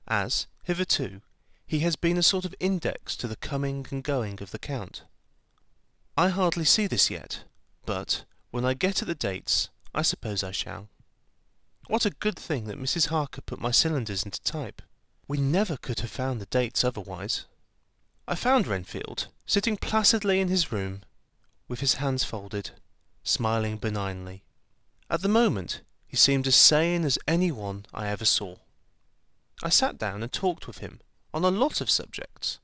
as, hitherto, he has been a sort of index to the coming and going of the Count. I hardly see this yet, but when I get at the dates, I suppose I shall. What a good thing that Mrs. Harker put my cylinders into type. We never could have found the dates otherwise. I found Renfield sitting placidly in his room, with his hands folded, smiling benignly. At the moment he seemed as sane as any one I ever saw. I sat down and talked with him on a lot of subjects,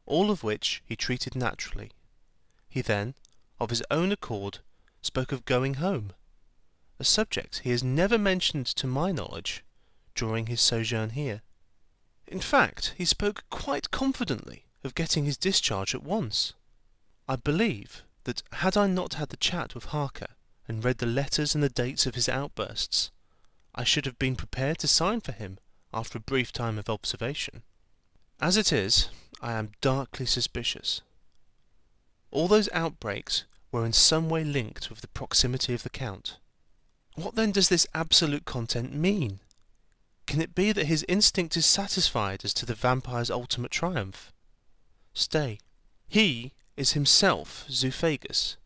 all of which he treated naturally. He then, of his own accord, spoke of going home, a subject he has never mentioned to my knowledge during his sojourn here. In fact, he spoke quite confidently of getting his discharge at once. I believe that had I not had the chat with Harker and read the letters and the dates of his outbursts, I should have been prepared to sign for him after a brief time of observation. As it is, I am darkly suspicious. All those outbreaks were in some way linked with the proximity of the Count. What then does this absolute content mean? Can it be that his instinct is satisfied as to the vampire's ultimate triumph? Stay. He is himself Zoophagous,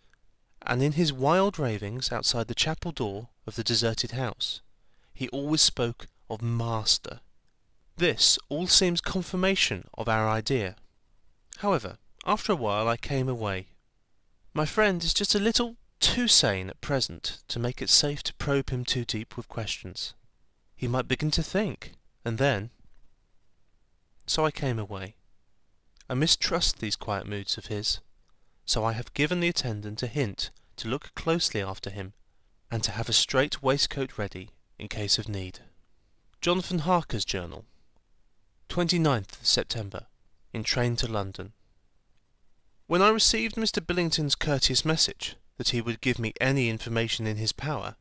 and in his wild ravings outside the chapel door of the deserted house, he always spoke of Master. This all seems confirmation of our idea. However, after a while I came away. My friend is just a little too sane at present to make it safe to probe him too deep with questions. He might begin to think, and then... So I came away. I mistrust these quiet moods of his, so I have given the attendant a hint to look closely after him, and to have a straight waistcoat ready in case of need. Jonathan Harker's journal, 29th September, in train to London. When I received Mr. Billington's courteous message that he would give me any information in his power,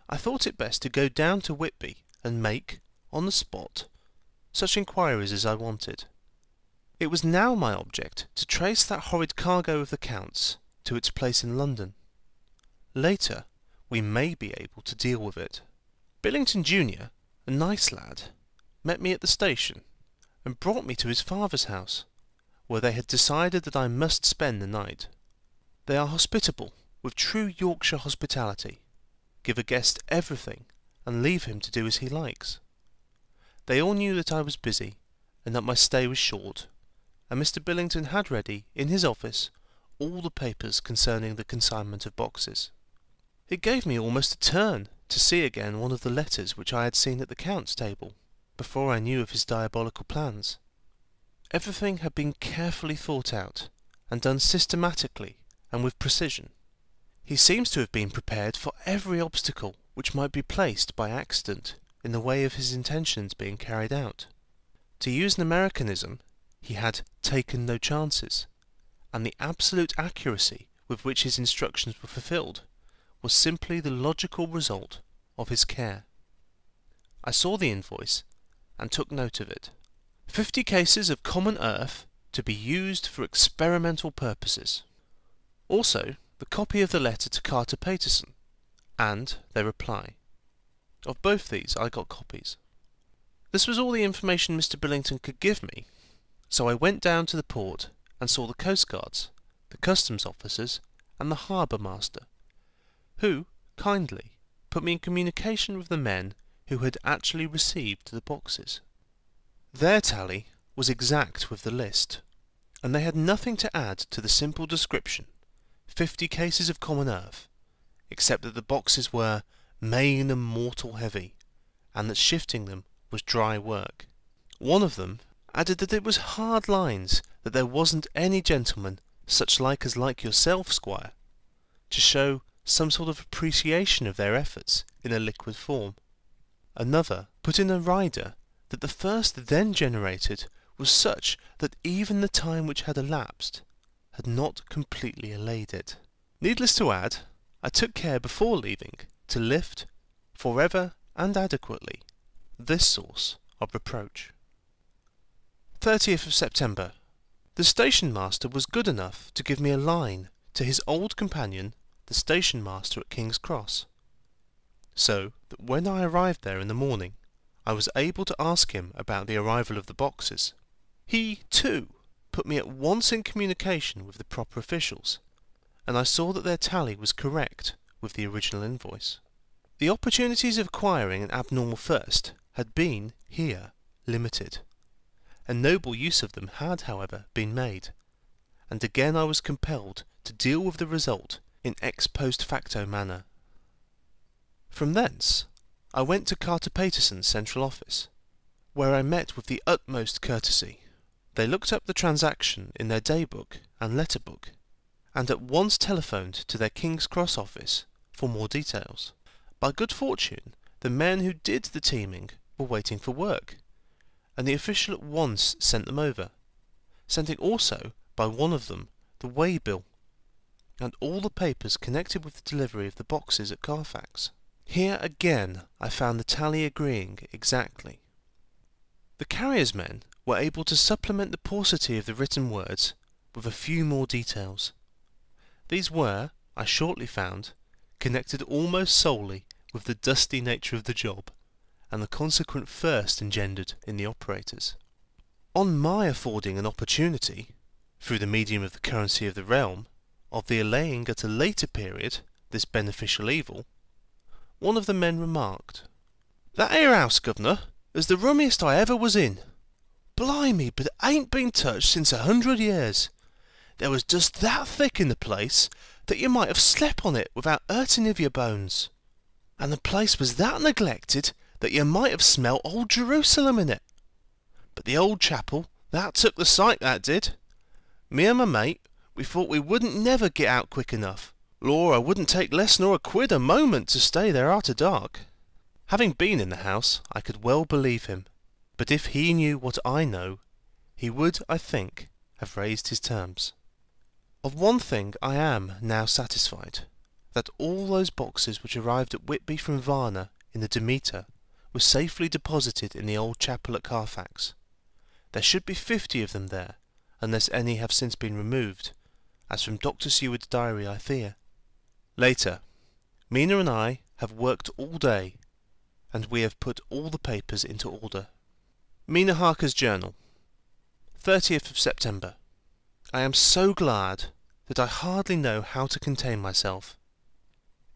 I thought it best to go down to Whitby and make, on the spot, such inquiries as I wanted. It was now my object to trace that horrid cargo of the Count's to its place in London. Later, we may be able to deal with it. Billington Junior, a nice lad, met me at the station and brought me to his father's house, where they had decided that I must spend the night. They are hospitable, with true Yorkshire hospitality, give a guest everything, and leave him to do as he likes. They all knew that I was busy, and that my stay was short, and Mr. Billington had ready, in his office, all the papers concerning the consignment of boxes. It gave me almost a turn to see again one of the letters which I had seen at the Count's table, before I knew of his diabolical plans. Everything had been carefully thought out, and done systematically and with precision. He seems to have been prepared for every obstacle which might be placed by accident in the way of his intentions being carried out. To use an Americanism, he had taken no chances, and the absolute accuracy with which his instructions were fulfilled was simply the logical result of his care. I saw the invoice and took note of it. 50 cases of common earth to be used for experimental purposes. Also, the copy of the letter to Carter Paterson, and their reply. Of both these I got copies. This was all the information Mr. Billington could give me, so I went down to the port and saw the coastguards, the customs officers, and the harbour master, who, kindly, put me in communication with the men who had actually received the boxes. Their tally was exact with the list, and they had nothing to add to the simple description, 50 cases of common earth, except that the boxes were main and mortal heavy, and that shifting them was dry work. One of them added that it was hard lines, that there wasn't any gentleman such like as like yourself, squire, to show some sort of appreciation of their efforts in a liquid form. Another put in a rider that the first then generated was such that even the time which had elapsed had not completely allayed it. Needless to add, I took care before leaving to lift, forever and adequately, this source of reproach. 30th of September. The station master was good enough to give me a line to his old companion, the station master at King's Cross, so that when I arrived there in the morning, I was able to ask him about the arrival of the boxes. He, too, put me at once in communication with the proper officials, and I saw that their tally was correct with the original invoice. The opportunities of acquiring an abnormal first had been, here, limited. A noble use of them had, however, been made, and again I was compelled to deal with the result in ex post facto manner. From thence I went to Carter Paterson's central office, where I met with the utmost courtesy. They looked up the transaction in their day-book and letter-book, and at once telephoned to their King's Cross office for more details. By good fortune, the men who did the teaming were waiting for work, and the official at once sent them over, sending also by one of them the way-bill, and all the papers connected with the delivery of the boxes at Carfax. Here again I found the tally agreeing exactly. The carrier's men were able to supplement the paucity of the written words with a few more details. These were, I shortly found, connected almost solely with the dusty nature of the job, and the consequent thirst engendered in the operators. On my affording an opportunity, through the medium of the currency of the realm, of the allaying at a later period this beneficial evil, one of the men remarked, "That 'ere house, governor, is the rummiest I ever was in. Blimey, but it ain't been touched since 100 years. There was just that thick in the place that you might have slept on it without hurting of your bones. And the place was that neglected that you might have smelt old Jerusalem in it. But the old chapel, that took the sight, that did. Me and my mate, we thought we wouldn't never get out quick enough. Lor, I wouldn't take less nor a quid a moment to stay there arter dark." Having been in the house, I could well believe him, but if he knew what I know, he would, I think, have raised his terms. Of one thing I am now satisfied, that all those boxes which arrived at Whitby from Varna in the Demeter were safely deposited in the old chapel at Carfax. There should be 50 of them there, unless any have since been removed, as from Dr. Seward's diary I fear. Later, Mina and I have worked all day, and we have put all the papers into order. Mina Harker's journal, 30th of September. I am so glad that I hardly know how to contain myself.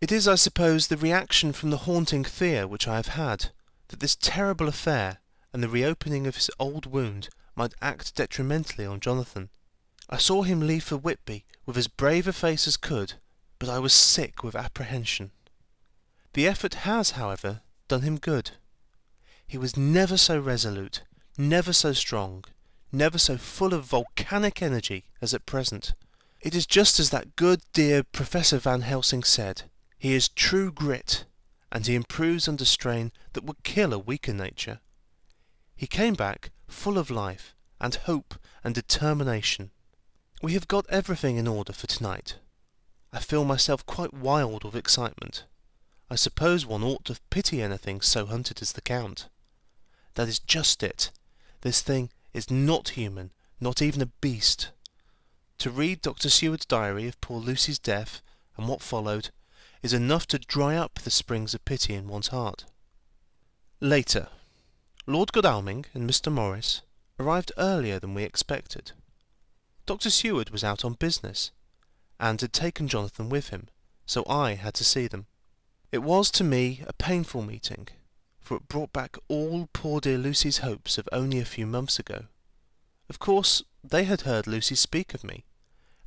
It is, I suppose, the reaction from the haunting fear which I have had, that this terrible affair and the reopening of his old wound might act detrimentally on Jonathan. I saw him leave for Whitby with as brave a face as could, but I was sick with apprehension. The effort has, however, done him good. He was never so resolute, never so strong, never so full of volcanic energy as at present. It is just as that good dear Professor Van Helsing said, he is true grit, and he improves under strain that would kill a weaker nature. He came back full of life, and hope, and determination. We have got everything in order for tonight. I feel myself quite wild with excitement. I suppose one ought to pity anything so hunted as the Count. That is just it. This thing is not human, not even a beast. To read Dr. Seward's diary of poor Lucy's death, and what followed, is enough to dry up the springs of pity in one's heart. Later, Lord Godalming and Mr. Morris arrived earlier than we expected. Dr. Seward was out on business, and had taken Jonathan with him, so I had to see them. It was to me a painful meeting, for it brought back all poor dear Lucy's hopes of only a few months ago. Of course, they had heard Lucy speak of me,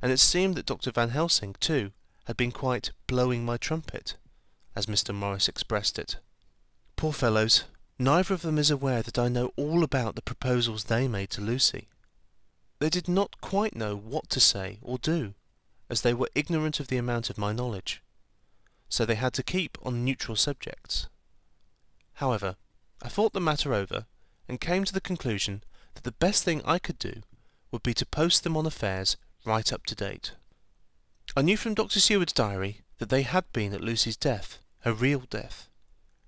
and it seemed that Dr. Van Helsing, too, had been quite blowing my trumpet, as Mr. Morris expressed it. Poor fellows, neither of them is aware that I know all about the proposals they made to Lucy. They did not quite know what to say or do, as they were ignorant of the amount of my knowledge, so they had to keep on neutral subjects. However, I thought the matter over, and came to the conclusion that the best thing I could do would be to post them on affairs right up to date. I knew from Dr. Seward's diary that they had been at Lucy's death, her real death,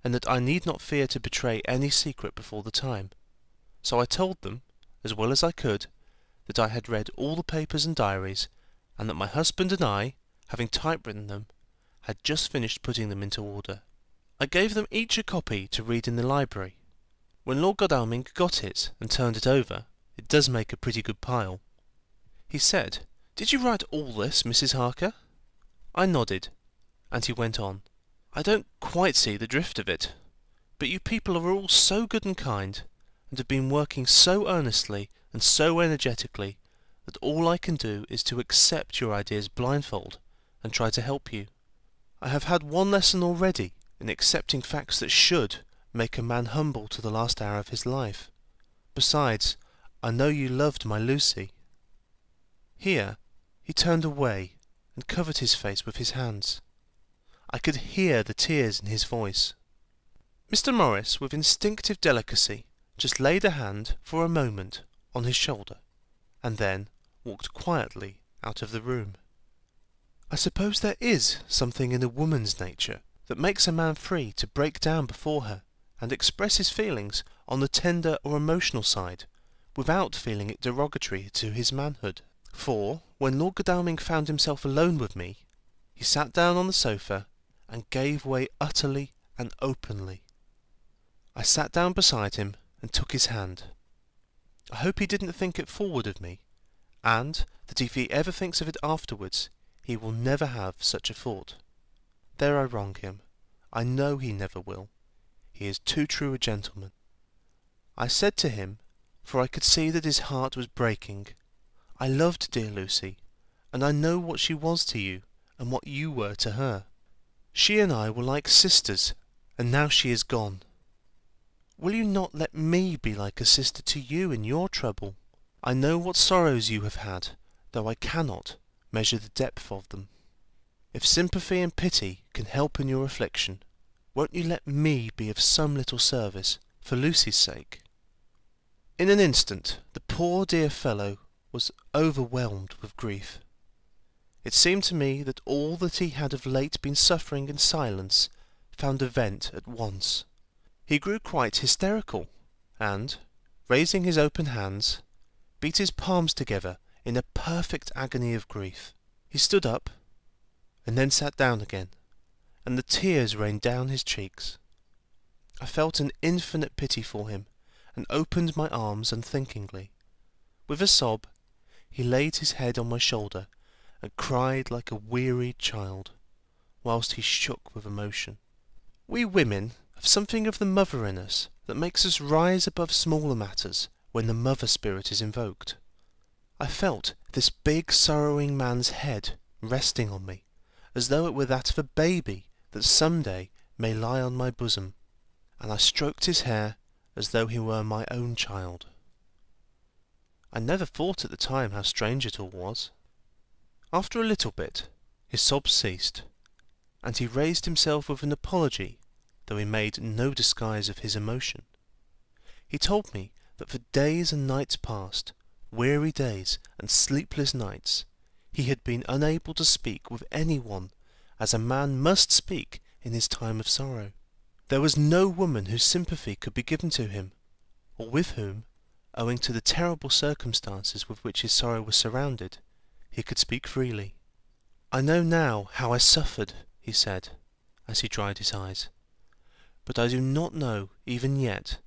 and that I need not fear to betray any secret before the time, so I told them, as well as I could, that I had read all the papers and diaries, and that my husband and I, having typewritten them, had just finished putting them into order. I gave them each a copy to read in the library. When Lord Godalming got it and turned it over, it does make a pretty good pile. He said, "Did you write all this, Mrs. Harker?" I nodded, and he went on, "I don't quite see the drift of it, but you people are all so good and kind, and have been working so earnestly and so energetically, that all I can do is to accept your ideas blindfold and try to help you. I have had one lesson already in accepting facts that should make a man humble to the last hour of his life. Besides, I know you loved my Lucy." Here he turned away and covered his face with his hands. I could hear the tears in his voice. Mr. Morris, with instinctive delicacy, just laid a hand for a moment on his shoulder, and then walked quietly out of the room. I suppose there is something in a woman's nature that makes a man free to break down before her and express his feelings on the tender or emotional side, without feeling it derogatory to his manhood. For, when Lord Godalming found himself alone with me, he sat down on the sofa and gave way utterly and openly. I sat down beside him and took his hand. I hope he didn't think it forward of me, and that if he ever thinks of it afterwards, he will never have such a thought. There I wrong him. I know he never will. He is too true a gentleman. I said to him, for I could see that his heart was breaking, I loved dear Lucy, and I know what she was to you, and what you were to her. She and I were like sisters, and now she is gone. Will you not let me be like a sister to you in your trouble? I know what sorrows you have had, though I cannot measure the depth of them. If sympathy and pity can help in your affliction, won't you let me be of some little service, for Lucy's sake?" In an instant the poor dear fellow was overwhelmed with grief. It seemed to me that all that he had of late been suffering in silence found a vent at once. He grew quite hysterical, and, raising his open hands, beat his palms together in a perfect agony of grief. He stood up, and then sat down again, and the tears rained down his cheeks. I felt an infinite pity for him, and opened my arms unthinkingly. With a sob, he laid his head on my shoulder, and cried like a wearied child, whilst he shook with emotion. We women have something of the mother in us that makes us rise above smaller matters when the mother spirit is invoked. I felt this big sorrowing man's head resting on me, as though it were that of a baby that some day may lie on my bosom, and I stroked his hair as though he were my own child. I never thought at the time how strange it all was. After a little bit, his sobs ceased, and he raised himself with an apology, though he made no disguise of his emotion. He told me that for days and nights past, weary days and sleepless nights, he had been unable to speak with any one as a man must speak in his time of sorrow. There was no woman whose sympathy could be given to him, or with whom, owing to the terrible circumstances with which his sorrow was surrounded, he could speak freely. "I know now how I suffered," he said, as he dried his eyes, "but I do not know even yet,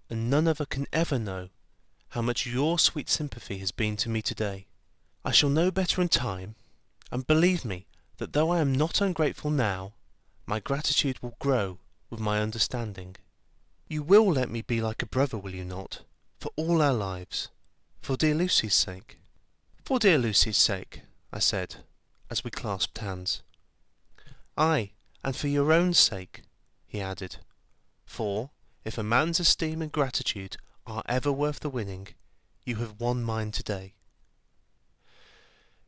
and none other can ever know, how much your sweet sympathy has been to me today. I shall know better in time, and believe me that though I am not ungrateful now, my gratitude will grow with my understanding. You will let me be like a brother, will you not, for all our lives, for dear Lucy's sake?" "For dear Lucy's sake," I said, as we clasped hands. "Ay, and for your own sake," he added, "for, if a man's esteem and gratitude are ever worth the winning, you have won mine today.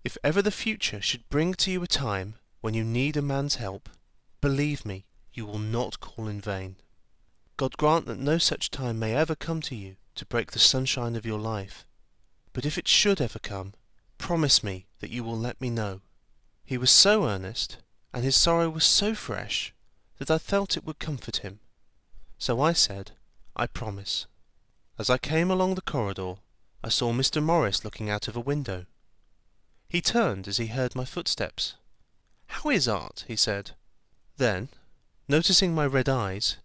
If ever the future should bring to you a time when you need a man's help, believe me, you will not call in vain. God grant that no such time may ever come to you to break the sunshine of your life, but if it should ever come, promise me that you will let me know." He was so earnest, and his sorrow was so fresh, that I felt it would comfort him. So I said, "I promise." As I came along the corridor, I saw Mr. Morris looking out of a window. He turned as he heard my footsteps. "How is Art?" he said. Then, noticing my red eyes,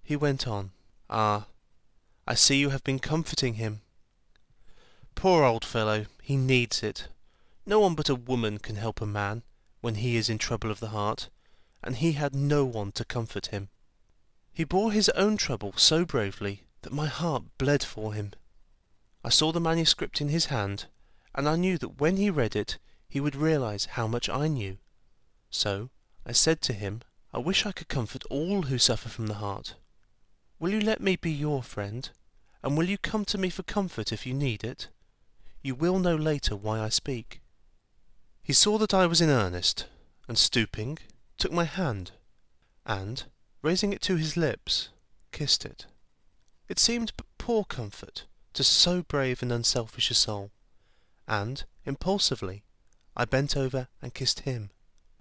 he went on, "Ah, I see you have been comforting him. Poor old fellow, he needs it. No one but a woman can help a man when he is in trouble of the heart, and he had no one to comfort him. He bore his own trouble so bravely that my heart bled for him. I saw the manuscript in his hand, and I knew that when he read it he would realize how much I knew. So I said to him, 'I wish I could comfort all who suffer from the heart. Will you let me be your friend, and will you come to me for comfort if you need it? You will know later why I speak.' He saw that I was in earnest, and stooping, took my hand, and, raising it to his lips, kissed it. It seemed but poor comfort to so brave and unselfish a soul, and, impulsively, I bent over and kissed him.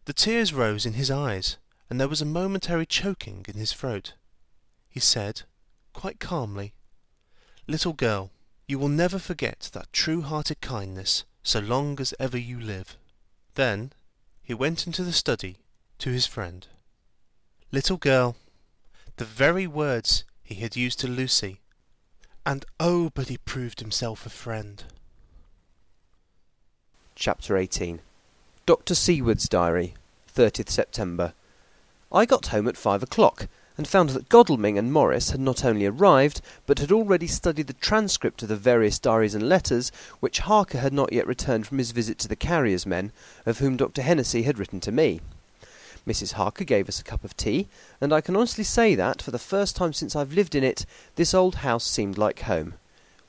The tears rose in his eyes, and there was a momentary choking in his throat. He said, quite calmly, "Little girl, you will never forget that true-hearted kindness so long as ever you live." Then he went into the study to his friend. Little girl, the very words he had used to Lucy, and oh, but he proved himself a friend. Chapter 18. Dr. Seward's Diary, 30th September. I got home at 5 o'clock, and found that Godalming and Morris had not only arrived, but had already studied the transcript of the various diaries and letters which Harker had not yet returned from his visit to the carrier's men, of whom Dr. Hennessy had written to me. Mrs. Harker gave us a cup of tea, and I can honestly say that, for the first time since I've lived in it, this old house seemed like home.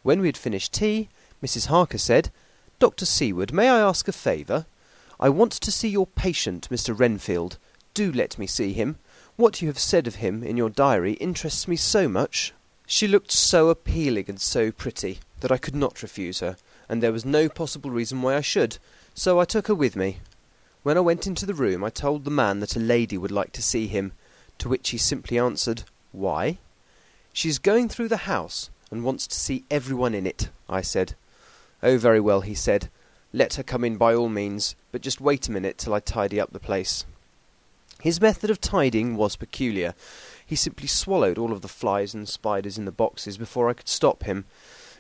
When we had finished tea, Mrs. Harker said, "Dr. Seward, may I ask a favour? I want to see your patient, Mr. Renfield. Do let me see him. What you have said of him in your diary interests me so much." She looked so appealing and so pretty that I could not refuse her, and there was no possible reason why I should, so I took her with me. When I went into the room, I told the man that a lady would like to see him, to which he simply answered, "Why?" "She is going through the house, and wants to see everyone in it," I said. "Oh, very well," he said. "Let her come in by all means, but just wait a minute till I tidy up the place." His method of tidying was peculiar. He simply swallowed all of the flies and spiders in the boxes before I could stop him.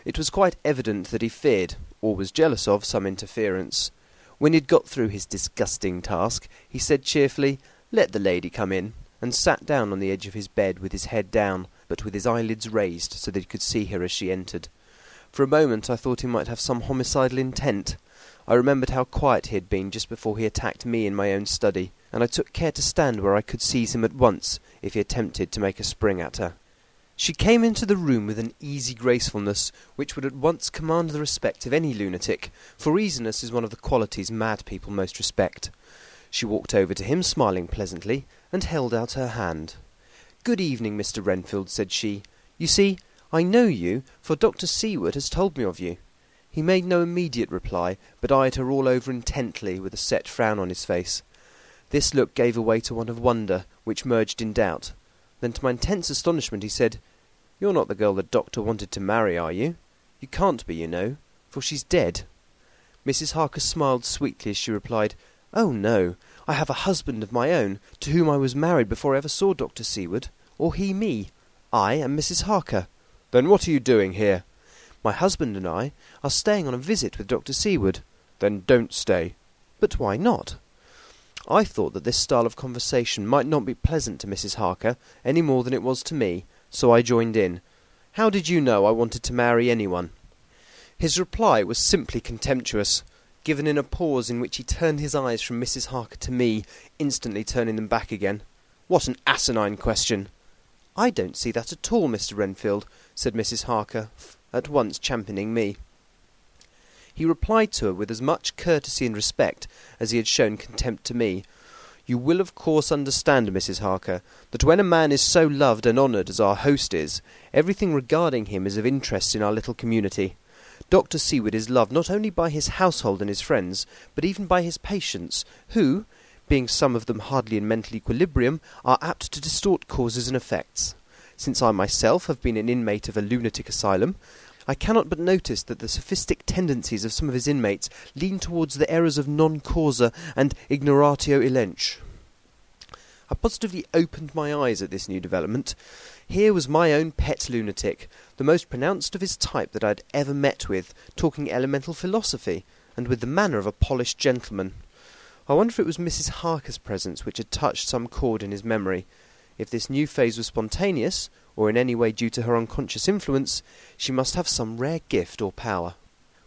It was quite evident that he feared, or was jealous of, some interference. When he had got through his disgusting task, he said cheerfully, "Let the lady come in," and sat down on the edge of his bed with his head down, but with his eyelids raised so that he could see her as she entered. For a moment I thought he might have some homicidal intent. I remembered how quiet he had been just before he attacked me in my own study, and I took care to stand where I could seize him at once if he attempted to make a spring at her. She came into the room with an easy gracefulness which would at once command the respect of any lunatic, for easiness is one of the qualities mad people most respect. She walked over to him, smiling pleasantly, and held out her hand. "Good evening, Mr. Renfield," said she. "You see, I know you, for Dr. Seward has told me of you." He made no immediate reply, but eyed her all over intently with a set frown on his face. This look gave way to one of wonder, which merged in doubt. Then to my intense astonishment he said, "You're not the girl the doctor wanted to marry, are you? You can't be, you know, for she's dead." Mrs. Harker smiled sweetly as she replied, "Oh, no, I have a husband of my own, to whom I was married before I ever saw Dr. Seward, or he me. I am Mrs. Harker." "Then what are you doing here?" "My husband and I are staying on a visit with Dr. Seward." "Then don't stay." "But why not?" I thought that this style of conversation might not be pleasant to Mrs. Harker any more than it was to me, so I joined in. "How did you know I wanted to marry anyone?" His reply was simply contemptuous, given in a pause in which he turned his eyes from Mrs. Harker to me, instantly turning them back again. "What an asinine question!" "I don't see that at all, Mr. Renfield," said Mrs. Harker, at once championing me. He replied to her with as much courtesy and respect as he had shown contempt to me. "You will of course understand, Mrs. Harker, that when a man is so loved and honoured as our host is, everything regarding him is of interest in our little community. Dr. Seward is loved not only by his household and his friends, but even by his patients, who, being some of them hardly in mental equilibrium, are apt to distort causes and effects. Since I myself have been an inmate of a lunatic asylum, I cannot but notice that the sophistic tendencies of some of his inmates lean towards the errors of non causa and ignoratio elench." I positively opened my eyes at this new development. Here was my own pet lunatic, the most pronounced of his type that I had ever met with, talking elemental philosophy, and with the manner of a polished gentleman. I wonder if it was Mrs. Harker's presence which had touched some chord in his memory. If this new phase was spontaneous, or in any way due to her unconscious influence, she must have some rare gift or power.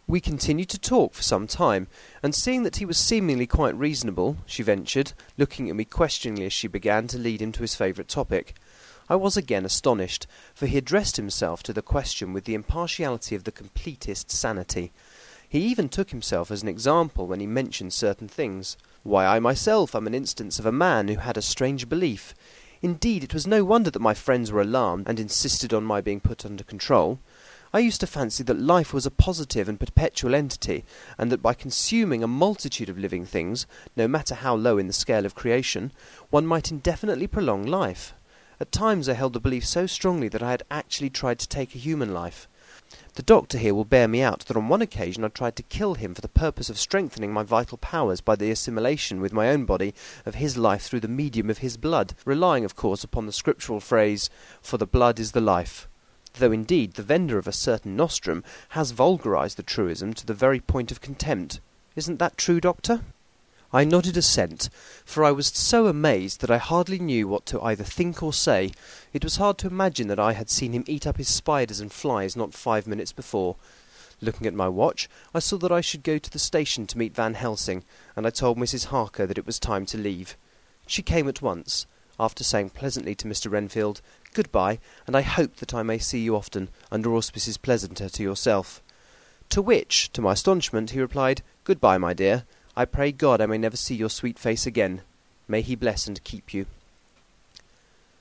We continued to talk for some time, and seeing that he was seemingly quite reasonable, she ventured, looking at me questioningly as she began to lead him to his favourite topic. I was again astonished, for he addressed himself to the question with the impartiality of the completest sanity. He even took himself as an example when he mentioned certain things. Why, I myself am an instance of a man who had a strange belief. Indeed, it was no wonder that my friends were alarmed and insisted on my being put under control. I used to fancy that life was a positive and perpetual entity, and that by consuming a multitude of living things, no matter how low in the scale of creation, one might indefinitely prolong life. At times I held the belief so strongly that I had actually tried to take a human life. The doctor here will bear me out that on one occasion I tried to kill him for the purpose of strengthening my vital powers by the assimilation with my own body of his life through the medium of his blood, relying of course upon the scriptural phrase, "For the blood is the life," though indeed the vendor of a certain nostrum has vulgarized the truism to the very point of contempt. Isn't that true, Doctor? I nodded assent, for I was so amazed that I hardly knew what to either think or say. It was hard to imagine that I had seen him eat up his spiders and flies not 5 minutes before. Looking at my watch, I saw that I should go to the station to meet Van Helsing, and I told Mrs. Harker that it was time to leave. She came at once, after saying pleasantly to Mr. Renfield, "Good-bye, and I hope that I may see you often, under auspices pleasanter to yourself." To which, to my astonishment, he replied, "Good-bye, my dear. I pray God I may never see your sweet face again. May he bless and keep you."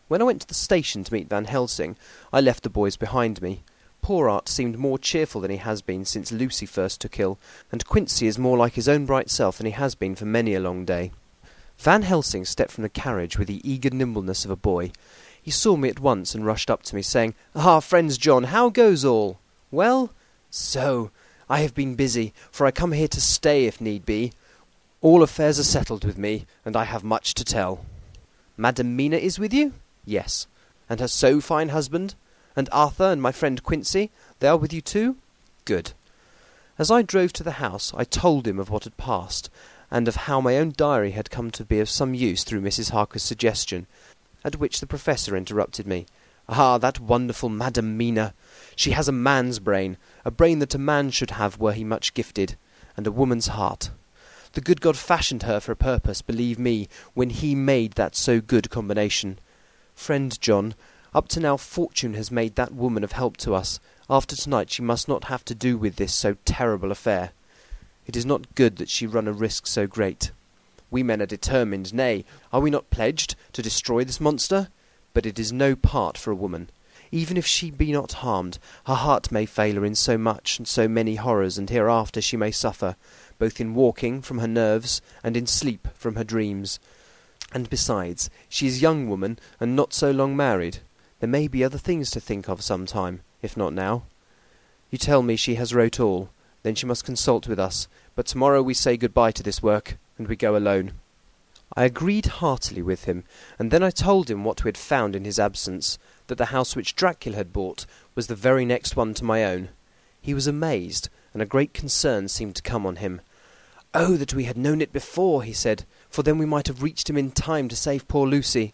When I went to the station to meet Van Helsing, I left the boys behind me. Poor Art seemed more cheerful than he has been since Lucy first took ill, and Quincy is more like his own bright self than he has been for many a long day. Van Helsing stepped from the carriage with the eager nimbleness of a boy. He saw me at once and rushed up to me, saying, "Ah, friends John, how goes all?" "Well, so, I have been busy, for I come here to stay if need be. All affairs are settled with me, and I have much to tell." "Madam Mina is with you?" "Yes." "And her so fine husband? And Arthur and my friend Quincy, they are with you too?" "Good." As I drove to the house, I told him of what had passed, and of how my own diary had come to be of some use through Mrs. Harker's suggestion, at which the Professor interrupted me. "Ah, that wonderful Madam Mina! She has a man's brain, a brain that a man should have were he much gifted, and a woman's heart. The good God fashioned her for a purpose, believe me, when he made that so good combination. Friend John, up to now fortune has made that woman of help to us. After tonight she must not have to do with this so terrible affair. It is not good that she run a risk so great. We men are determined, nay, are we not pledged, to destroy this monster? But it is no part for a woman. Even if she be not harmed, her heart may fail her in so much and so many horrors, and hereafter she may suffer, both in walking from her nerves, and in sleep from her dreams. And besides, she is a young woman, and not so long married. There may be other things to think of some time, if not now. You tell me she has wrote all, then she must consult with us, but tomorrow we say good-bye to this work, and we go alone." I agreed heartily with him, and then I told him what we had found in his absence, that the house which Dracula had bought was the very next one to my own. He was amazed, and a great concern seemed to come on him. "Oh, that we had known it before," he said, "for then we might have reached him in time to save poor Lucy.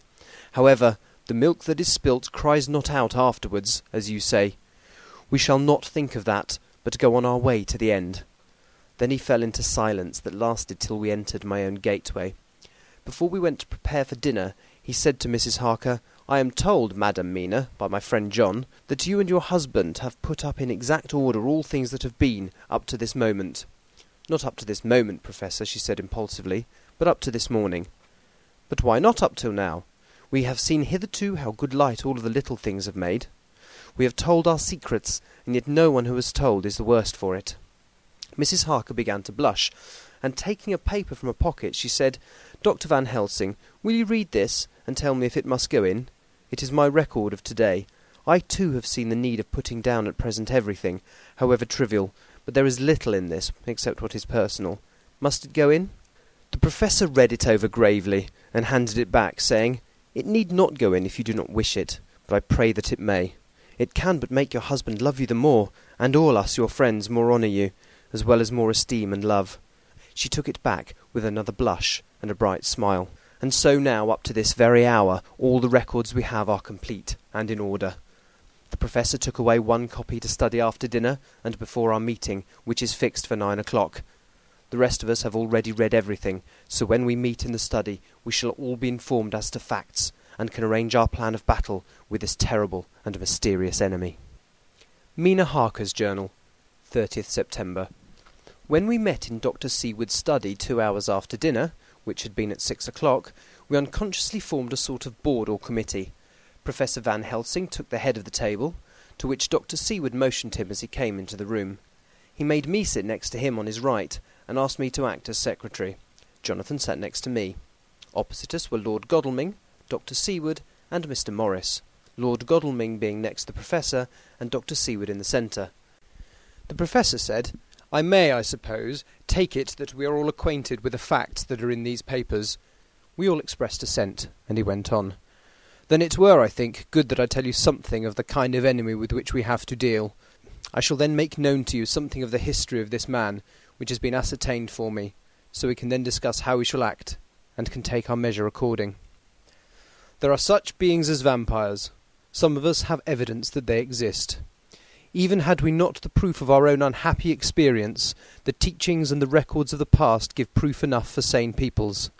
However, the milk that is spilt cries not out afterwards, as you say. We shall not think of that, but go on our way to the end." Then he fell into silence that lasted till we entered my own gateway. Before we went to prepare for dinner, he said to Mrs. Harker, "I am told, Madam Mina, by my friend John, that you and your husband have put up in exact order all things that have been, up to this moment." "Not up to this moment, Professor," she said impulsively, "but up to this morning." "But why not up till now? We have seen hitherto how good light all of the little things have made. We have told our secrets, and yet no one who has told is the worse for it." Mrs. Harker began to blush, and taking a paper from a pocket, she said, "Dr. Van Helsing, will you read this, and tell me if it must go in? It is my record of today. I too have seen the need of putting down at present everything, however trivial, but there is little in this, except what is personal. Must it go in?" The Professor read it over gravely, and handed it back, saying, "It need not go in if you do not wish it, but I pray that it may. It can but make your husband love you the more, and all us, your friends, more honour you, as well as more esteem and love." She took it back with another blush and a bright smile. "And so now, up to this very hour, all the records we have are complete and in order. The Professor took away one copy to study after dinner and before our meeting, which is fixed for 9 o'clock. The rest of us have already read everything, so when we meet in the study we shall all be informed as to facts, and can arrange our plan of battle with this terrible and mysterious enemy." Mina Harker's Journal, 30th September. When we met in Dr. Seward's study 2 hours after dinner, which had been at 6 o'clock, we unconsciously formed a sort of board or committee. Professor Van Helsing took the head of the table, to which Dr. Seward motioned him as he came into the room. He made me sit next to him on his right, and asked me to act as secretary. Jonathan sat next to me. Opposite us were Lord Godalming, Dr. Seward, and Mr. Morris, Lord Godalming being next the Professor, and Dr. Seward in the centre. The Professor said, "I may, I suppose, take it that we are all acquainted with the facts that are in these papers." We all expressed assent, and he went on. "Then it were, I think, good that I tell you something of the kind of enemy with which we have to deal. I shall then make known to you something of the history of this man, which has been ascertained for me, so we can then discuss how we shall act, and can take our measure according. There are such beings as vampires. Some of us have evidence that they exist. Even had we not the proof of our own unhappy experience, the teachings and the records of the past give proof enough for sane peoples.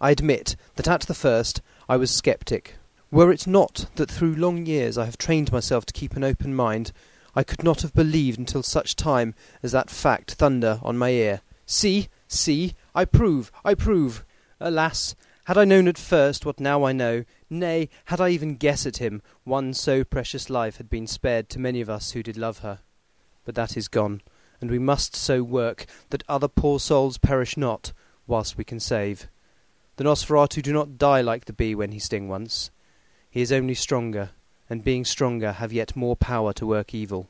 I admit that at the first I was sceptic. Were it not that through long years I have trained myself to keep an open mind, I could not have believed until such time as that fact thunder on my ear. See, see, I prove, I prove. Alas, Had I known at first what now I know, nay, had I even guessed at him, one so precious life had been spared to many of us who did love her. But that is gone, and we must so work that other poor souls perish not, whilst we can save. The Nosferatu do not die like the bee when he sting once. He is only stronger, and being stronger have yet more power to work evil.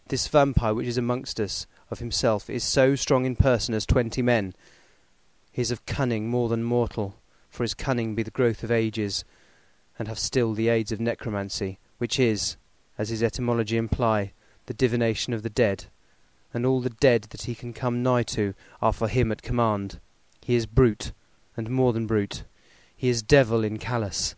This vampire which is amongst us of himself is so strong in person as 20 men. He is of cunning more than mortal, for his cunning be the growth of ages, and have still the aids of necromancy, which is, as his etymology imply, the divination of the dead, and all the dead that he can come nigh to are for him at command. He is brute, and more than brute. He is devil in callous,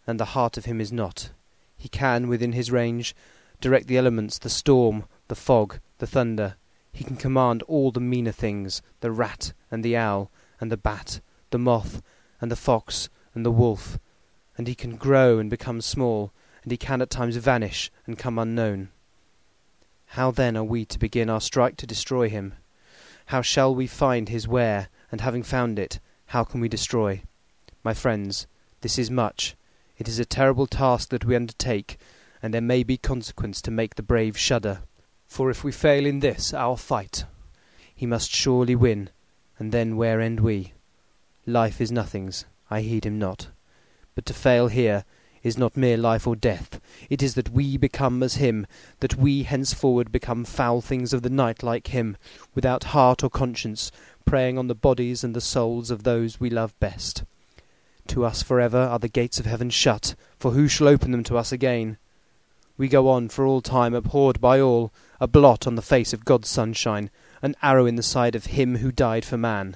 and the heart of him is not. He can, within his range, direct the elements, the storm, the fog, the thunder. He can command all the meaner things, the rat and the owl and the bat, the moth and the fox and the wolf, and he can grow and become small, and he can at times vanish and come unknown. How then are we to begin our strike to destroy him? How shall we find his where, and having found it, how can we destroy? My friends, this is much. It is a terrible task that we undertake, and there may be consequence to make the brave shudder. For if we fail in this our fight, he must surely win, and then where end we? Life is nothing's, I heed him not. But to fail here is not mere life or death. It is that we become as him, that we henceforward become foul things of the night like him, without heart or conscience, preying on the bodies and the souls of those we love best. To us forever are the gates of heaven shut, for who shall open them to us again? We go on for all time abhorred by all, a blot on the face of God's sunshine, an arrow in the side of him who died for man.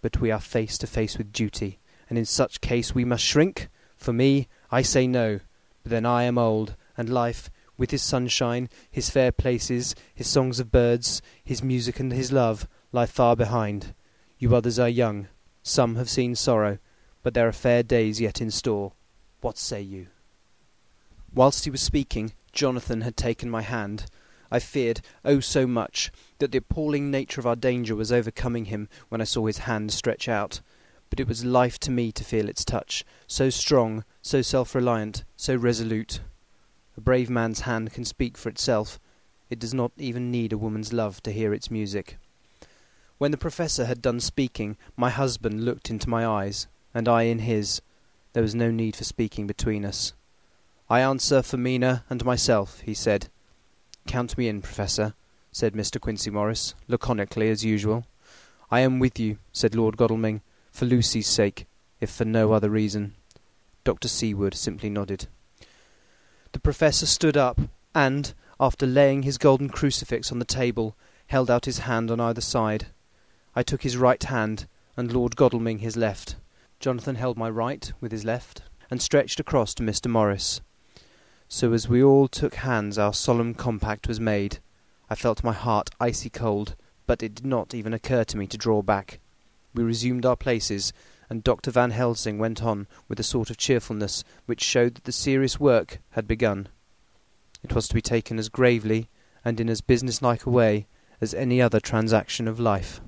But we are face to face with duty, and in such case we must shrink? For me, I say no, but then I am old, and life, with his sunshine, his fair places, his songs of birds, his music and his love, lie far behind. You others are young, some have seen sorrow, but there are fair days yet in store. What say you? Whilst he was speaking, Jonathan had taken my hand. I feared, oh so much, that the appalling nature of our danger was overcoming him when I saw his hand stretch out. But it was life to me to feel its touch, so strong, so self-reliant, so resolute. A brave man's hand can speak for itself. It does not even need a woman's love to hear its music. When the professor had done speaking, my husband looked into my eyes, and I in his. There was no need for speaking between us. I answer for Mina and myself, he said. Count me in, Professor, said Mr. Quincey Morris, laconically as usual. I am with you, said Lord Godalming, for Lucy's sake, if for no other reason. Dr. Seward simply nodded. The Professor stood up, and, after laying his golden crucifix on the table, held out his hand on either side. I took his right hand, and Lord Godalming his left. Jonathan held my right with his left, and stretched across to Mr. Morris. So as we all took hands our solemn compact was made. I felt my heart icy cold, but it did not even occur to me to draw back. We resumed our places, and Dr. Van Helsing went on with a sort of cheerfulness which showed that the serious work had begun. It was to be taken as gravely, and in as business-like a way, as any other transaction of life.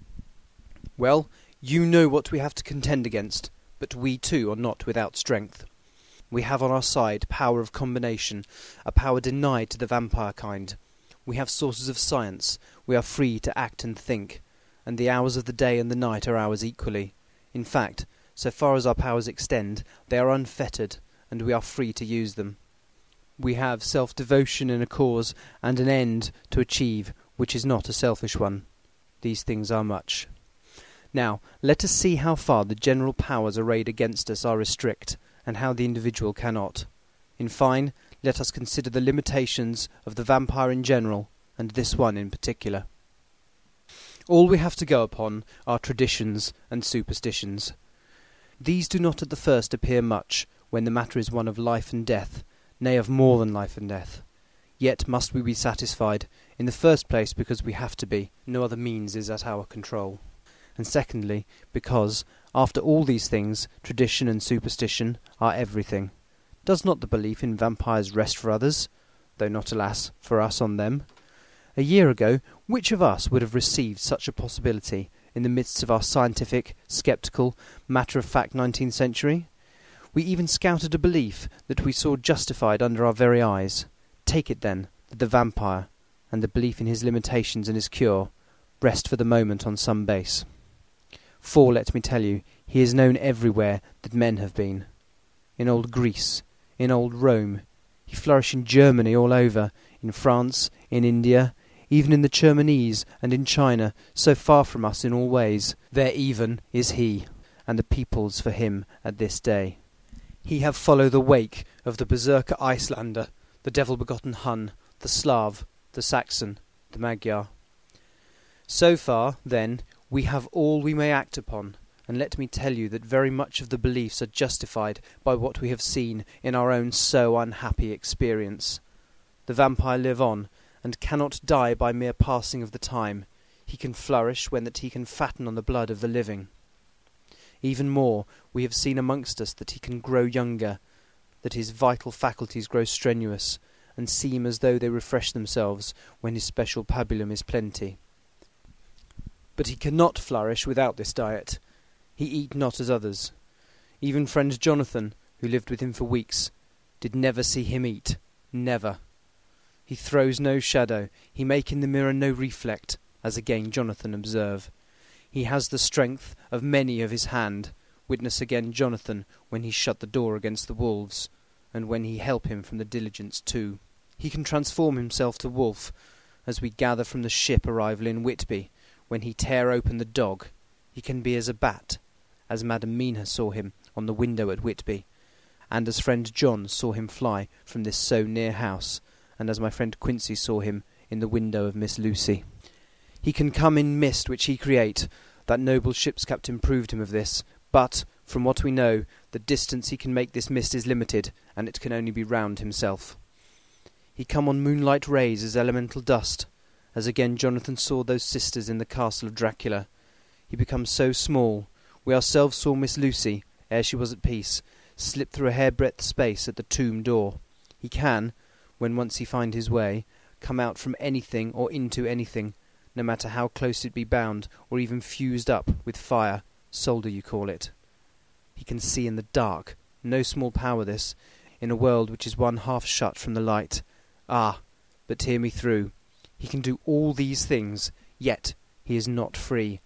Well, you know what we have to contend against, but we too are not without strength. We have on our side power of combination, a power denied to the vampire kind. We have sources of science, we are free to act and think, and the hours of the day and the night are ours equally. In fact, so far as our powers extend, they are unfettered, and we are free to use them. We have self-devotion in a cause, and an end to achieve, which is not a selfish one. These things are much. Now, let us see how far the general powers arrayed against us are restrict, and how the individual cannot. In fine, let us consider the limitations of the vampire in general, and this one in particular. All we have to go upon are traditions and superstitions. These do not at the first appear much, when the matter is one of life and death, nay, of more than life and death. Yet must we be satisfied, in the first place because we have to be, no other means is at our control. And secondly, because, after all these things, tradition and superstition are everything. Does not the belief in vampires rest for others, though not, alas, for us on them? A year ago, which of us would have received such a possibility, in the midst of our scientific, sceptical, matter-of-fact 19th century? We even scouted a belief that we saw justified under our very eyes. Take it, then, that the vampire, and the belief in his limitations and his cure, rest for the moment on some base. For, let me tell you, he is known everywhere that men have been. In old Greece, in old Rome, he flourished in Germany all over, in France, in India, even in the Chermonese and in China, so far from us in all ways. There even is he, and the peoples for him at this day. He have followed the wake of the berserker Icelander, the devil-begotten Hun, the Slav, the Saxon, the Magyar. So far, then, we have all we may act upon, and let me tell you that very much of the beliefs are justified by what we have seen in our own so unhappy experience. The vampire live on, and cannot die by mere passing of the time. He can flourish when that he can fatten on the blood of the living. Even more, we have seen amongst us that he can grow younger, that his vital faculties grow strenuous, and seem as though they refresh themselves when his special pabulum is plenty. But he cannot flourish without this diet. He eat not as others. Even friend Jonathan, who lived with him for weeks, did never see him eat. Never. He throws no shadow, he make in the mirror no reflect, as again Jonathan observe. He has the strength of many of his hand, witness again Jonathan when he shut the door against the wolves, and when he help him from the diligence too. He can transform himself to wolf, as we gather from the ship arrival in Whitby, when he tear open the dog. He can be as a bat, as Madam Mina saw him on the window at Whitby, and as friend John saw him fly from this so near house, and as my friend Quincy saw him in the window of Miss Lucy. He can come in mist which he create. That noble ship's captain proved him of this, but, from what we know, the distance he can make this mist is limited, and it can only be round himself. He come on moonlight rays as elemental dust, as again Jonathan saw those sisters in the castle of Dracula. He becomes so small. We ourselves saw Miss Lucy, ere she was at peace, slip through a hair-breadth space at the tomb door. He can, when once he find his way, come out from anything or into anything, no matter how close it be bound, or even fused up with fire, solder you call it. He can see in the dark, no small power this, in a world which is one half shut from the light. Ah, but hear me through. He can do all these things, yet he is not free.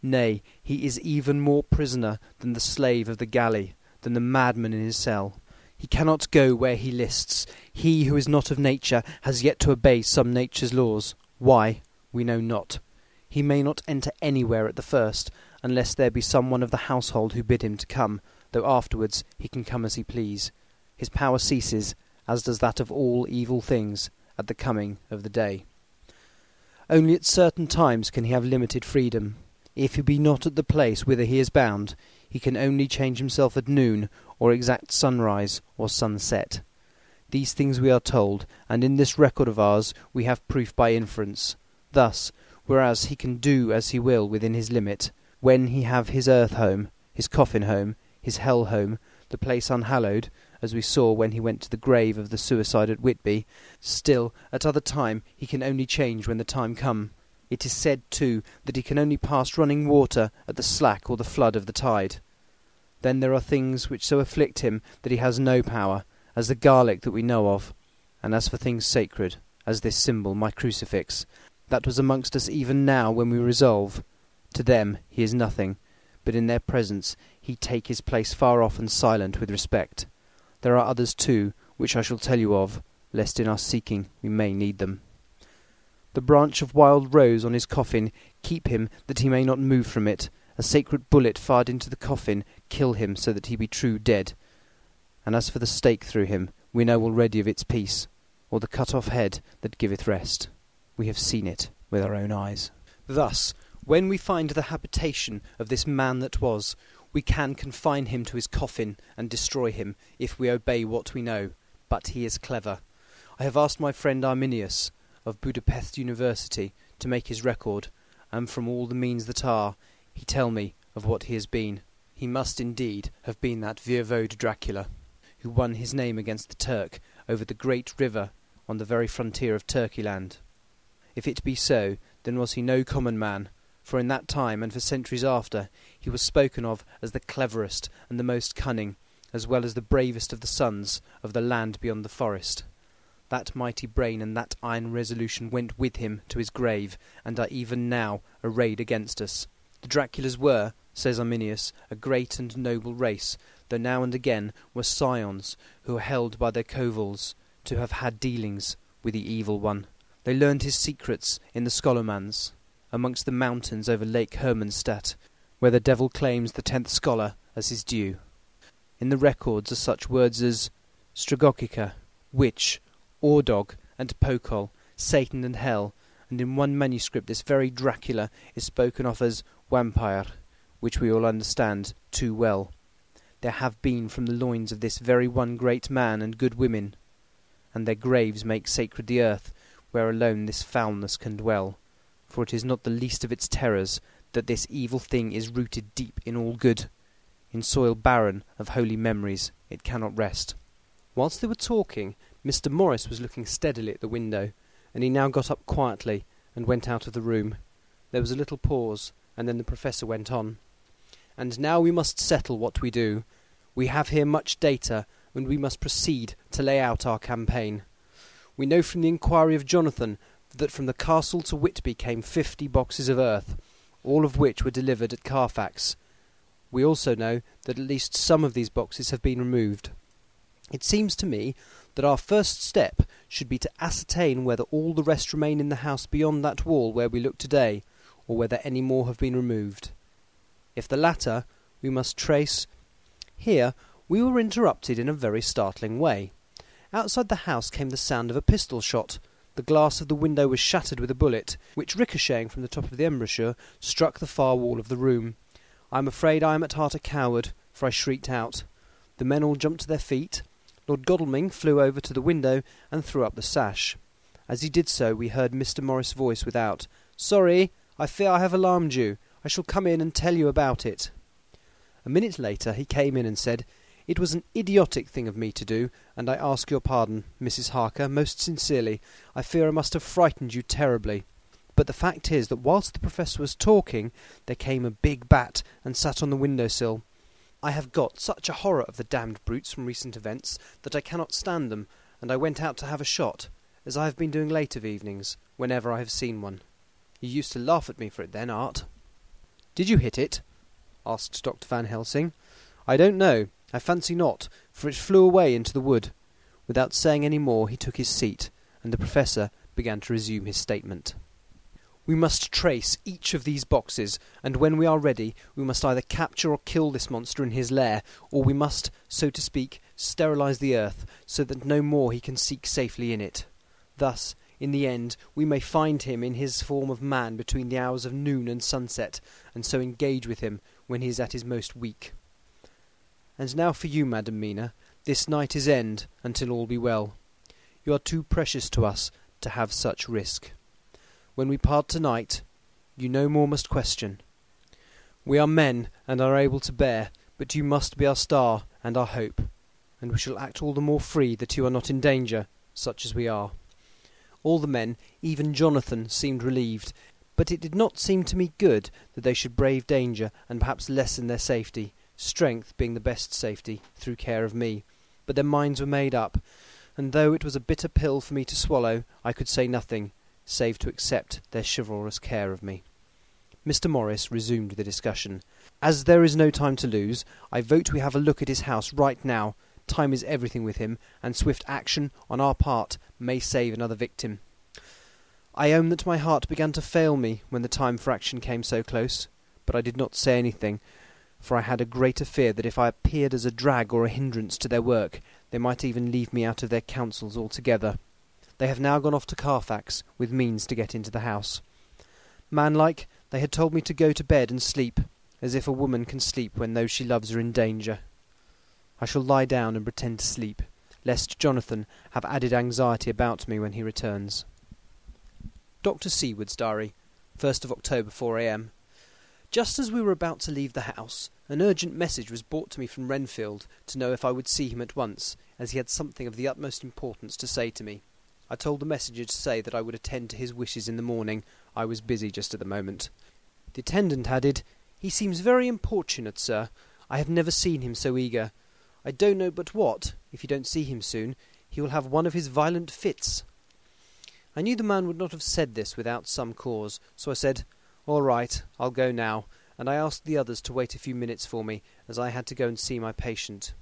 Nay, he is even more prisoner than the slave of the galley, than the madman in his cell. He cannot go where he lists. He who is not of nature has yet to obey some nature's laws. Why? We know not. He may not enter anywhere at the first, unless there be some one of the household who bid him to come, though afterwards he can come as he please. His power ceases, as does that of all evil things, at the coming of the day. Only at certain times can he have limited freedom. If he be not at the place whither he is bound, he can only change himself at noon, or exact sunrise or sunset. These things we are told, and in this record of ours we have proof by inference. Thus, whereas he can do as he will within his limit, when he have his earth home, his coffin home, his hell home, the place unhallowed, as we saw when he went to the grave of the suicide at Whitby, still at other time he can only change when the time come. It is said, too, that he can only pass running water at the slack or the flood of the tide. Then there are things which so afflict him that he has no power, as the garlic that we know of, and as for things sacred, as this symbol, my crucifix, that was amongst us even now when we resolve. To them he is nothing, but in their presence he take his place far off and silent with respect. There are others too, which I shall tell you of, lest in our seeking we may need them. The branch of wild rose on his coffin keep him that he may not move from it. A sacred bullet fired into the coffin kill him so that he be true dead. And as for the stake through him, we know already of its peace, or the cut-off head that giveth rest. We have seen it with our own eyes. Thus, when we find the habitation of this man that was, we can confine him to his coffin and destroy him, if we obey what we know. But he is clever. I have asked my friend Arminius, of Budapest University, to make his record, and from all the means that are, he tell me of what he has been. He must indeed have been that voivode Dracula, who won his name against the Turk over the great river on the very frontier of Turkeyland. If it be so, then was he no common man, for in that time, and for centuries after, he was spoken of as the cleverest and the most cunning, as well as the bravest of the sons of the land beyond the forest. That mighty brain and that iron resolution went with him to his grave, and are even now arrayed against us. The Draculas were, says Arminius, a great and noble race, though now and again were scions who were held by their covils to have had dealings with the evil one. They learned his secrets in the Scholomans, amongst the mountains over Lake Hermannstadt, where the devil claims the 10th scholar as his due. In the records are such words as Stragogica, witch, Ordog, and Pokol, Satan and hell, and in one manuscript this very Dracula is spoken of as vampire, which we all understand too well. There have been from the loins of this very one great man and good women, and their graves make sacred the earth, where alone this foulness can dwell. For it is not the least of its terrors that this evil thing is rooted deep in all good. In soil barren of holy memories it cannot rest. Whilst they were talking, Mr. Morris was looking steadily at the window, and he now got up quietly and went out of the room. There was a little pause, and then the Professor went on. And now we must settle what we do. We have here much data, and we must proceed to lay out our campaign. We know from the inquiry of Jonathan that from the castle to Whitby came 50 boxes of earth, all of which were delivered at Carfax. We also know that at least some of these boxes have been removed. It seems to me that our first step should be to ascertain whether all the rest remain in the house beyond that wall where we look today, or whether any more have been removed. If the latter, we must trace... Here we were interrupted in a very startling way. Outside the house came the sound of a pistol shot. The glass of the window was shattered with a bullet, which, ricocheting from the top of the embrasure, struck the far wall of the room. I am afraid I am at heart a coward, for I shrieked out. The men all jumped to their feet. Lord Godalming flew over to the window and threw up the sash. As he did so, we heard Mr. Morris' voice without. "Sorry, I fear I have alarmed you. I shall come in and tell you about it." A minute later he came in and said, "It was an idiotic thing of me to do, and I ask your pardon, Mrs. Harker, most sincerely. I fear I must have frightened you terribly. But the fact is that whilst the Professor was talking, there came a big bat and sat on the window-sill. I have got such a horror of the damned brutes from recent events that I cannot stand them, and I went out to have a shot, as I have been doing late of evenings, whenever I have seen one. You used to laugh at me for it then, Art." "Did you hit it?" asked Dr. Van Helsing. "I don't know. I fancy not, for it flew away into the wood." Without saying any more, he took his seat, and the Professor began to resume his statement. "We must trace each of these boxes, and when we are ready, we must either capture or kill this monster in his lair, or we must, so to speak, sterilize the earth, so that no more he can seek safely in it. Thus, in the end, we may find him in his form of man between the hours of noon and sunset, and so engage with him when he is at his most weak. And now for you, Madam Mina, this night is end until all be well. You are too precious to us to have such risk. When we part tonight, you no more must question. We are men and are able to bear, but you must be our star and our hope, and we shall act all the more free that you are not in danger, such as we are." All the men, even Jonathan, seemed relieved, but it did not seem to me good that they should brave danger and perhaps lessen their safety, strength being the best safety, through care of me. But their minds were made up, and though it was a bitter pill for me to swallow, I could say nothing, save to accept their chivalrous care of me. Mr. Morris resumed the discussion. "As there is no time to lose, I vote we have a look at his house right now. Time is everything with him, and swift action on our part may save another victim." I own that my heart began to fail me when the time for action came so close, but I did not say anything, for I had a greater fear that if I appeared as a drag or a hindrance to their work, they might even leave me out of their counsels altogether. They have now gone off to Carfax, with means to get into the house. Manlike, they had told me to go to bed and sleep, as if a woman can sleep when those she loves are in danger. I shall lie down and pretend to sleep, lest Jonathan have added anxiety about me when he returns. Dr. Seward's Diary, 1st of October, 4 a.m. Just as we were about to leave the house, an urgent message was brought to me from Renfield to know if I would see him at once, as he had something of the utmost importance to say to me. I told the messenger to say that I would attend to his wishes in the morning. I was busy just at the moment. The attendant added, "He seems very importunate, sir. I have never seen him so eager. I don't know but what, if you don't see him soon, he will have one of his violent fits." I knew the man would not have said this without some cause, so I said, "All right, I'll go now," and I asked the others to wait a few minutes for me, as I had to go and see my patient.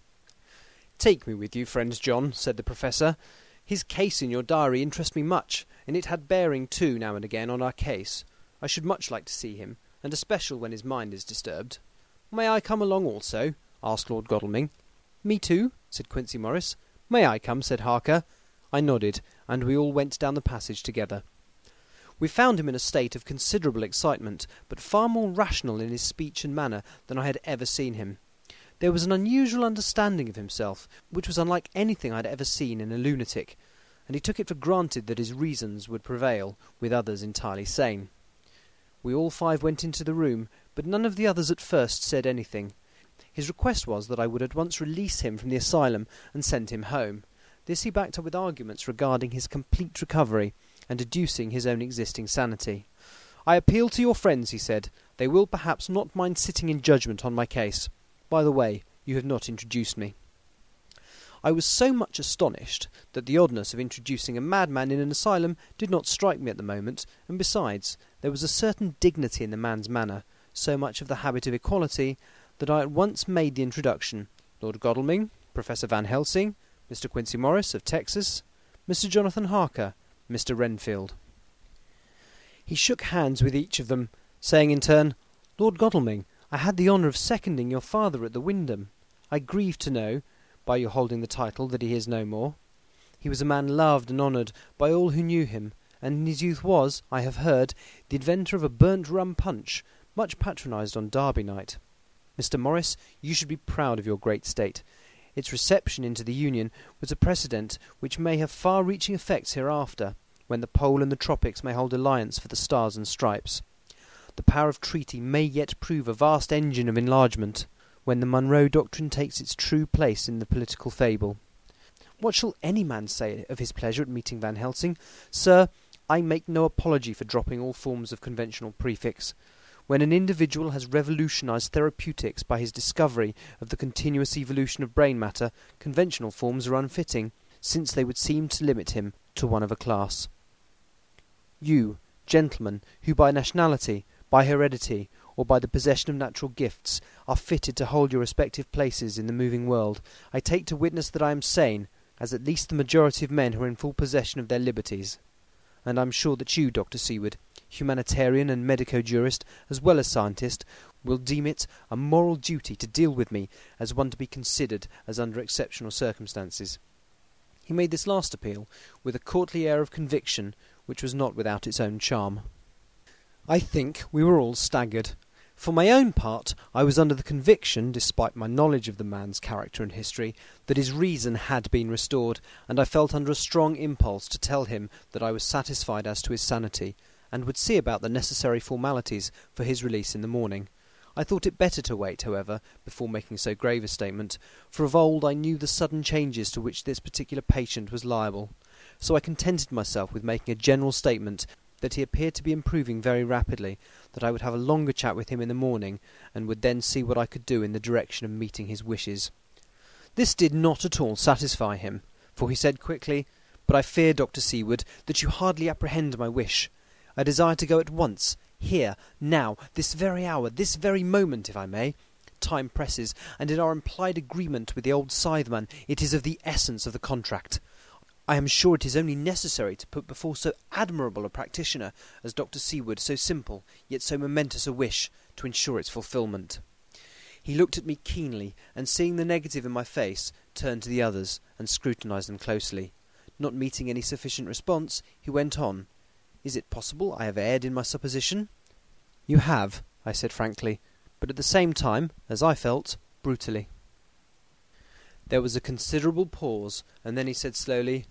"Take me with you, friend John," said the Professor. "His case in your diary interests me much, and it had bearing too now and again on our case. I should much like to see him, and especially when his mind is disturbed." "May I come along also?" asked Lord Godalming. "Me too," said Quincey Morris. "May I come?" said Harker. I nodded, and we all went down the passage together. We found him in a state of considerable excitement, but far more rational in his speech and manner than I had ever seen him. There was an unusual understanding of himself, which was unlike anything I had ever seen in a lunatic, and he took it for granted that his reasons would prevail, with others entirely sane. We all five went into the room, but none of the others at first said anything. His request was that I would at once release him from the asylum and send him home. This he backed up with arguments regarding his complete recovery, and adducing his own existing sanity. "I appeal to your friends," he said. "They will perhaps not mind sitting in judgment on my case. By the way, you have not introduced me." I was so much astonished that the oddness of introducing a madman in an asylum did not strike me at the moment, and besides, there was a certain dignity in the man's manner, so much of the habit of equality, that I at once made the introduction. Lord Godalming, Professor Van Helsing, Mr. Quincey Morris of Texas, Mr. Jonathan Harker, Mr. Renfield. He shook hands with each of them, saying in turn, "Lord Godalming, I had the honour of seconding your father at the Wyndham. I grieve to know, by your holding the title, that he is no more. He was a man loved and honoured by all who knew him, and in his youth was, I have heard, the inventor of a burnt rum punch, much patronised on Derby night. Mr. Morris, you should be proud of your great state. Its reception into the Union was a precedent which may have far-reaching effects hereafter, when the Pole and the Tropics may hold alliance for the Stars and Stripes. The power of treaty may yet prove a vast engine of enlargement, when the Monroe Doctrine takes its true place in the political fable. What shall any man say of his pleasure at meeting Van Helsing? Sir, I make no apology for dropping all forms of conventional prefix. When an individual has revolutionized therapeutics by his discovery of the continuous evolution of brain matter, conventional forms are unfitting, since they would seem to limit him to one of a class. You, gentlemen, who by nationality, by heredity, or by the possession of natural gifts, are fitted to hold your respective places in the moving world, I take to witness that I am sane, as at least the majority of men who are in full possession of their liberties. And I am sure that you, Dr. Seward, humanitarian and medico-jurist, as well as scientist, will deem it a moral duty to deal with me as one to be considered as under exceptional circumstances. He made this last appeal with a courtly air of conviction, which was not without its own charm. I think we were all staggered. For my own part, I was under the conviction, despite my knowledge of the man's character and history, that his reason had been restored, and I felt under a strong impulse to tell him that I was satisfied as to his sanity, and would see about the necessary formalities for his release in the morning. I thought it better to wait, however, before making so grave a statement, for of old I knew the sudden changes to which this particular patient was liable. So I contented myself with making a general statement that he appeared to be improving very rapidly, that I would have a longer chat with him in the morning, and would then see what I could do in the direction of meeting his wishes. This did not at all satisfy him, for he said quickly, "But I fear, Dr. Seward, that you hardly apprehend my wish. I desire to go at once, here, now, this very hour, this very moment, if I may. Time presses, and in our implied agreement with the old scytheman it is of the essence of the contract. I am sure it is only necessary to put before so admirable a practitioner as Dr. Seward so simple, yet so momentous a wish, to ensure its fulfilment." He looked at me keenly, and seeing the negative in my face, turned to the others, and scrutinized them closely. Not meeting any sufficient response, he went on. "Is it possible I have erred in my supposition?" "You have," I said frankly, but at the same time, as I felt, brutally. There was a considerable pause, and then he said slowly,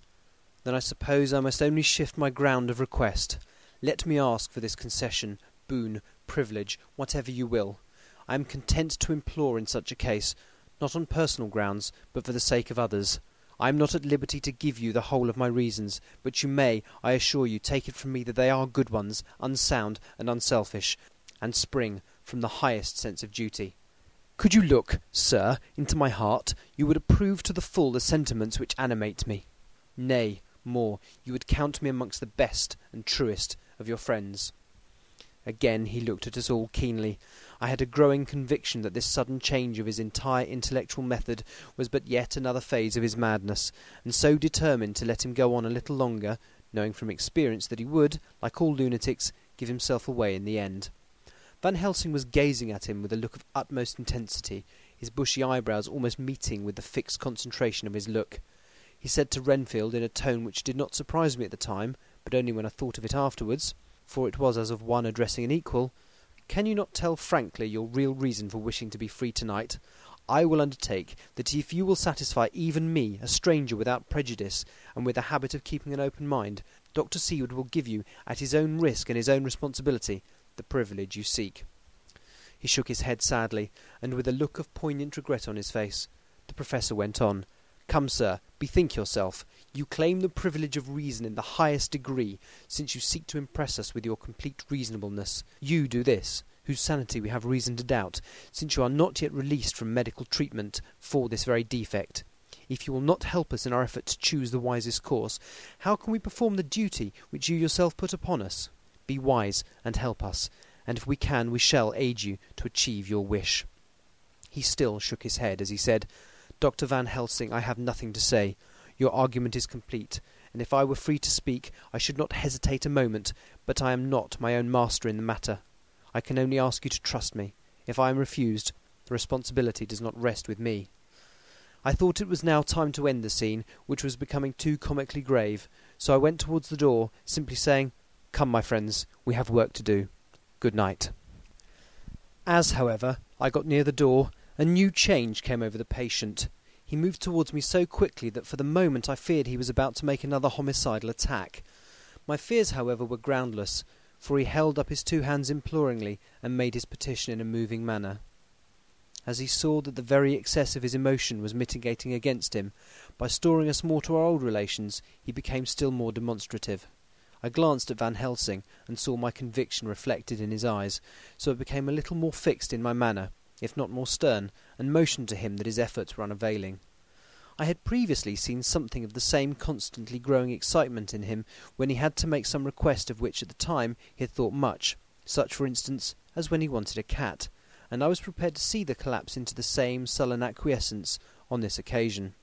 "Then I suppose I must only shift my ground of request. Let me ask for this concession, boon, privilege, whatever you will. I am content to implore in such a case, not on personal grounds, but for the sake of others. I am not at liberty to give you the whole of my reasons, but you may, I assure you, take it from me that they are good ones, unsound and unselfish, and spring from the highest sense of duty. Could you look, sir, into my heart, you would approve to the full the sentiments which animate me. Nay, more, you would count me amongst the best and truest of your friends. Again he looked at us all keenly. I had a growing conviction that this sudden change of his entire intellectual method was but yet another phase of his madness, and so determined to let him go on a little longer, knowing from experience that he would, like all lunatics, give himself away in the end. Van Helsing was gazing at him with a look of utmost intensity, his bushy eyebrows almost meeting with the fixed concentration of his look. He said to Renfield in a tone which did not surprise me at the time, but only when I thought of it afterwards, for it was as of one addressing an equal, "Can you not tell frankly your real reason for wishing to be free tonight? I will undertake that if you will satisfy even me, a stranger without prejudice, and with a habit of keeping an open mind, Dr. Seward will give you, at his own risk and his own responsibility, the privilege you seek." He shook his head sadly, and with a look of poignant regret on his face. The Professor went on. "Come, sir, bethink yourself. You claim the privilege of reason in the highest degree, since you seek to impress us with your complete reasonableness. You do this, whose sanity we have reason to doubt, since you are not yet released from medical treatment for this very defect. If you will not help us in our effort to choose the wisest course, how can we perform the duty which you yourself put upon us? Be wise and help us, and if we can, we shall aid you to achieve your wish." He still shook his head as he said, "Dr. Van Helsing, I have nothing to say. Your argument is complete, and if I were free to speak, I should not hesitate a moment, but I am not my own master in the matter. I can only ask you to trust me. If I am refused, the responsibility does not rest with me." I thought it was now time to end the scene, which was becoming too comically grave, so I went towards the door, simply saying, "Come, my friends, we have work to do. Good night." As, however, I got near the door, a new change came over the patient. He moved towards me so quickly that for the moment I feared he was about to make another homicidal attack. My fears, however, were groundless, for he held up his two hands imploringly and made his petition in a moving manner. As he saw that the very excess of his emotion was mitigating against him, by storing us more to our old relations, he became still more demonstrative. I glanced at Van Helsing, and saw my conviction reflected in his eyes, so it became a little more fixed in my manner, if not more stern, and motioned to him that his efforts were unavailing. I had previously seen something of the same constantly growing excitement in him when he had to make some request of which at the time he had thought much, such, for instance, as when he wanted a cat, and I was prepared to see the collapse into the same sullen acquiescence on this occasion.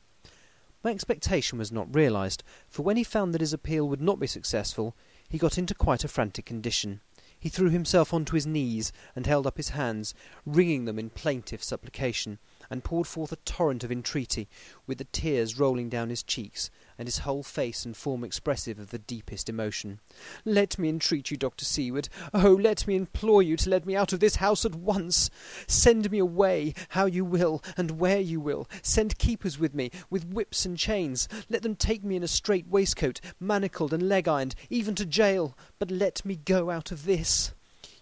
My expectation was not realised, for when he found that his appeal would not be successful, he got into quite a frantic condition. He threw himself onto his knees and held up his hands, wringing them in plaintive supplication, and poured forth a torrent of entreaty, with the tears rolling down his cheeks, and his whole face and form expressive of the deepest emotion. "Let me entreat you, Dr. Seward. Oh, let me implore you to let me out of this house at once. Send me away, how you will, and where you will. Send keepers with me, with whips and chains. Let them take me in a strait waistcoat, manacled and leg-ironed, even to jail. But let me go out of this.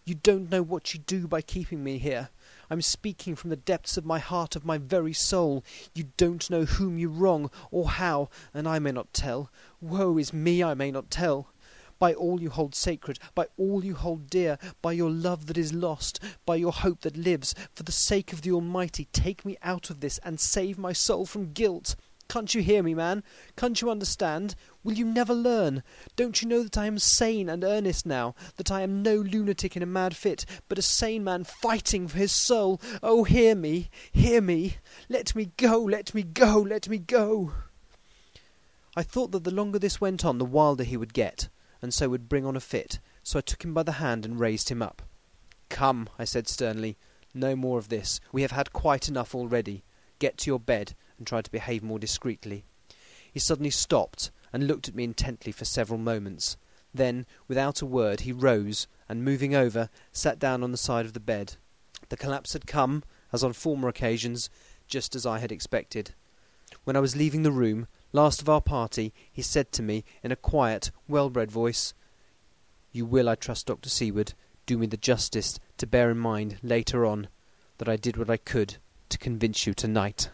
You don't know what you do by keeping me here. I'm speaking from the depths of my heart, of my very soul. You don't know whom you wrong, or how, and I may not tell. Woe is me, I may not tell. By all you hold sacred, by all you hold dear, by your love that is lost, by your hope that lives, for the sake of the Almighty, take me out of this, and save my soul from guilt. Can't you hear me, man? Can't you understand? Will you never learn? Don't you know that I am sane and earnest now, that I am no lunatic in a mad fit, but a sane man fighting for his soul? Oh, hear me, hear me! Let me go, let me go, let me go!" I thought that the longer this went on, the wilder he would get, and so would bring on a fit, so I took him by the hand and raised him up. "Come," I said sternly, "no more of this. We have had quite enough already. Get to your bed, and try to behave more discreetly." He suddenly stopped, and looked at me intently for several moments. Then, without a word, he rose, and moving over, sat down on the side of the bed. The collapse had come, as on former occasions, just as I had expected. When I was leaving the room, last of our party, he said to me, in a quiet, well-bred voice, "You will, I trust, Dr. Seward, do me the justice to bear in mind, later on, that I did what I could to convince you tonight."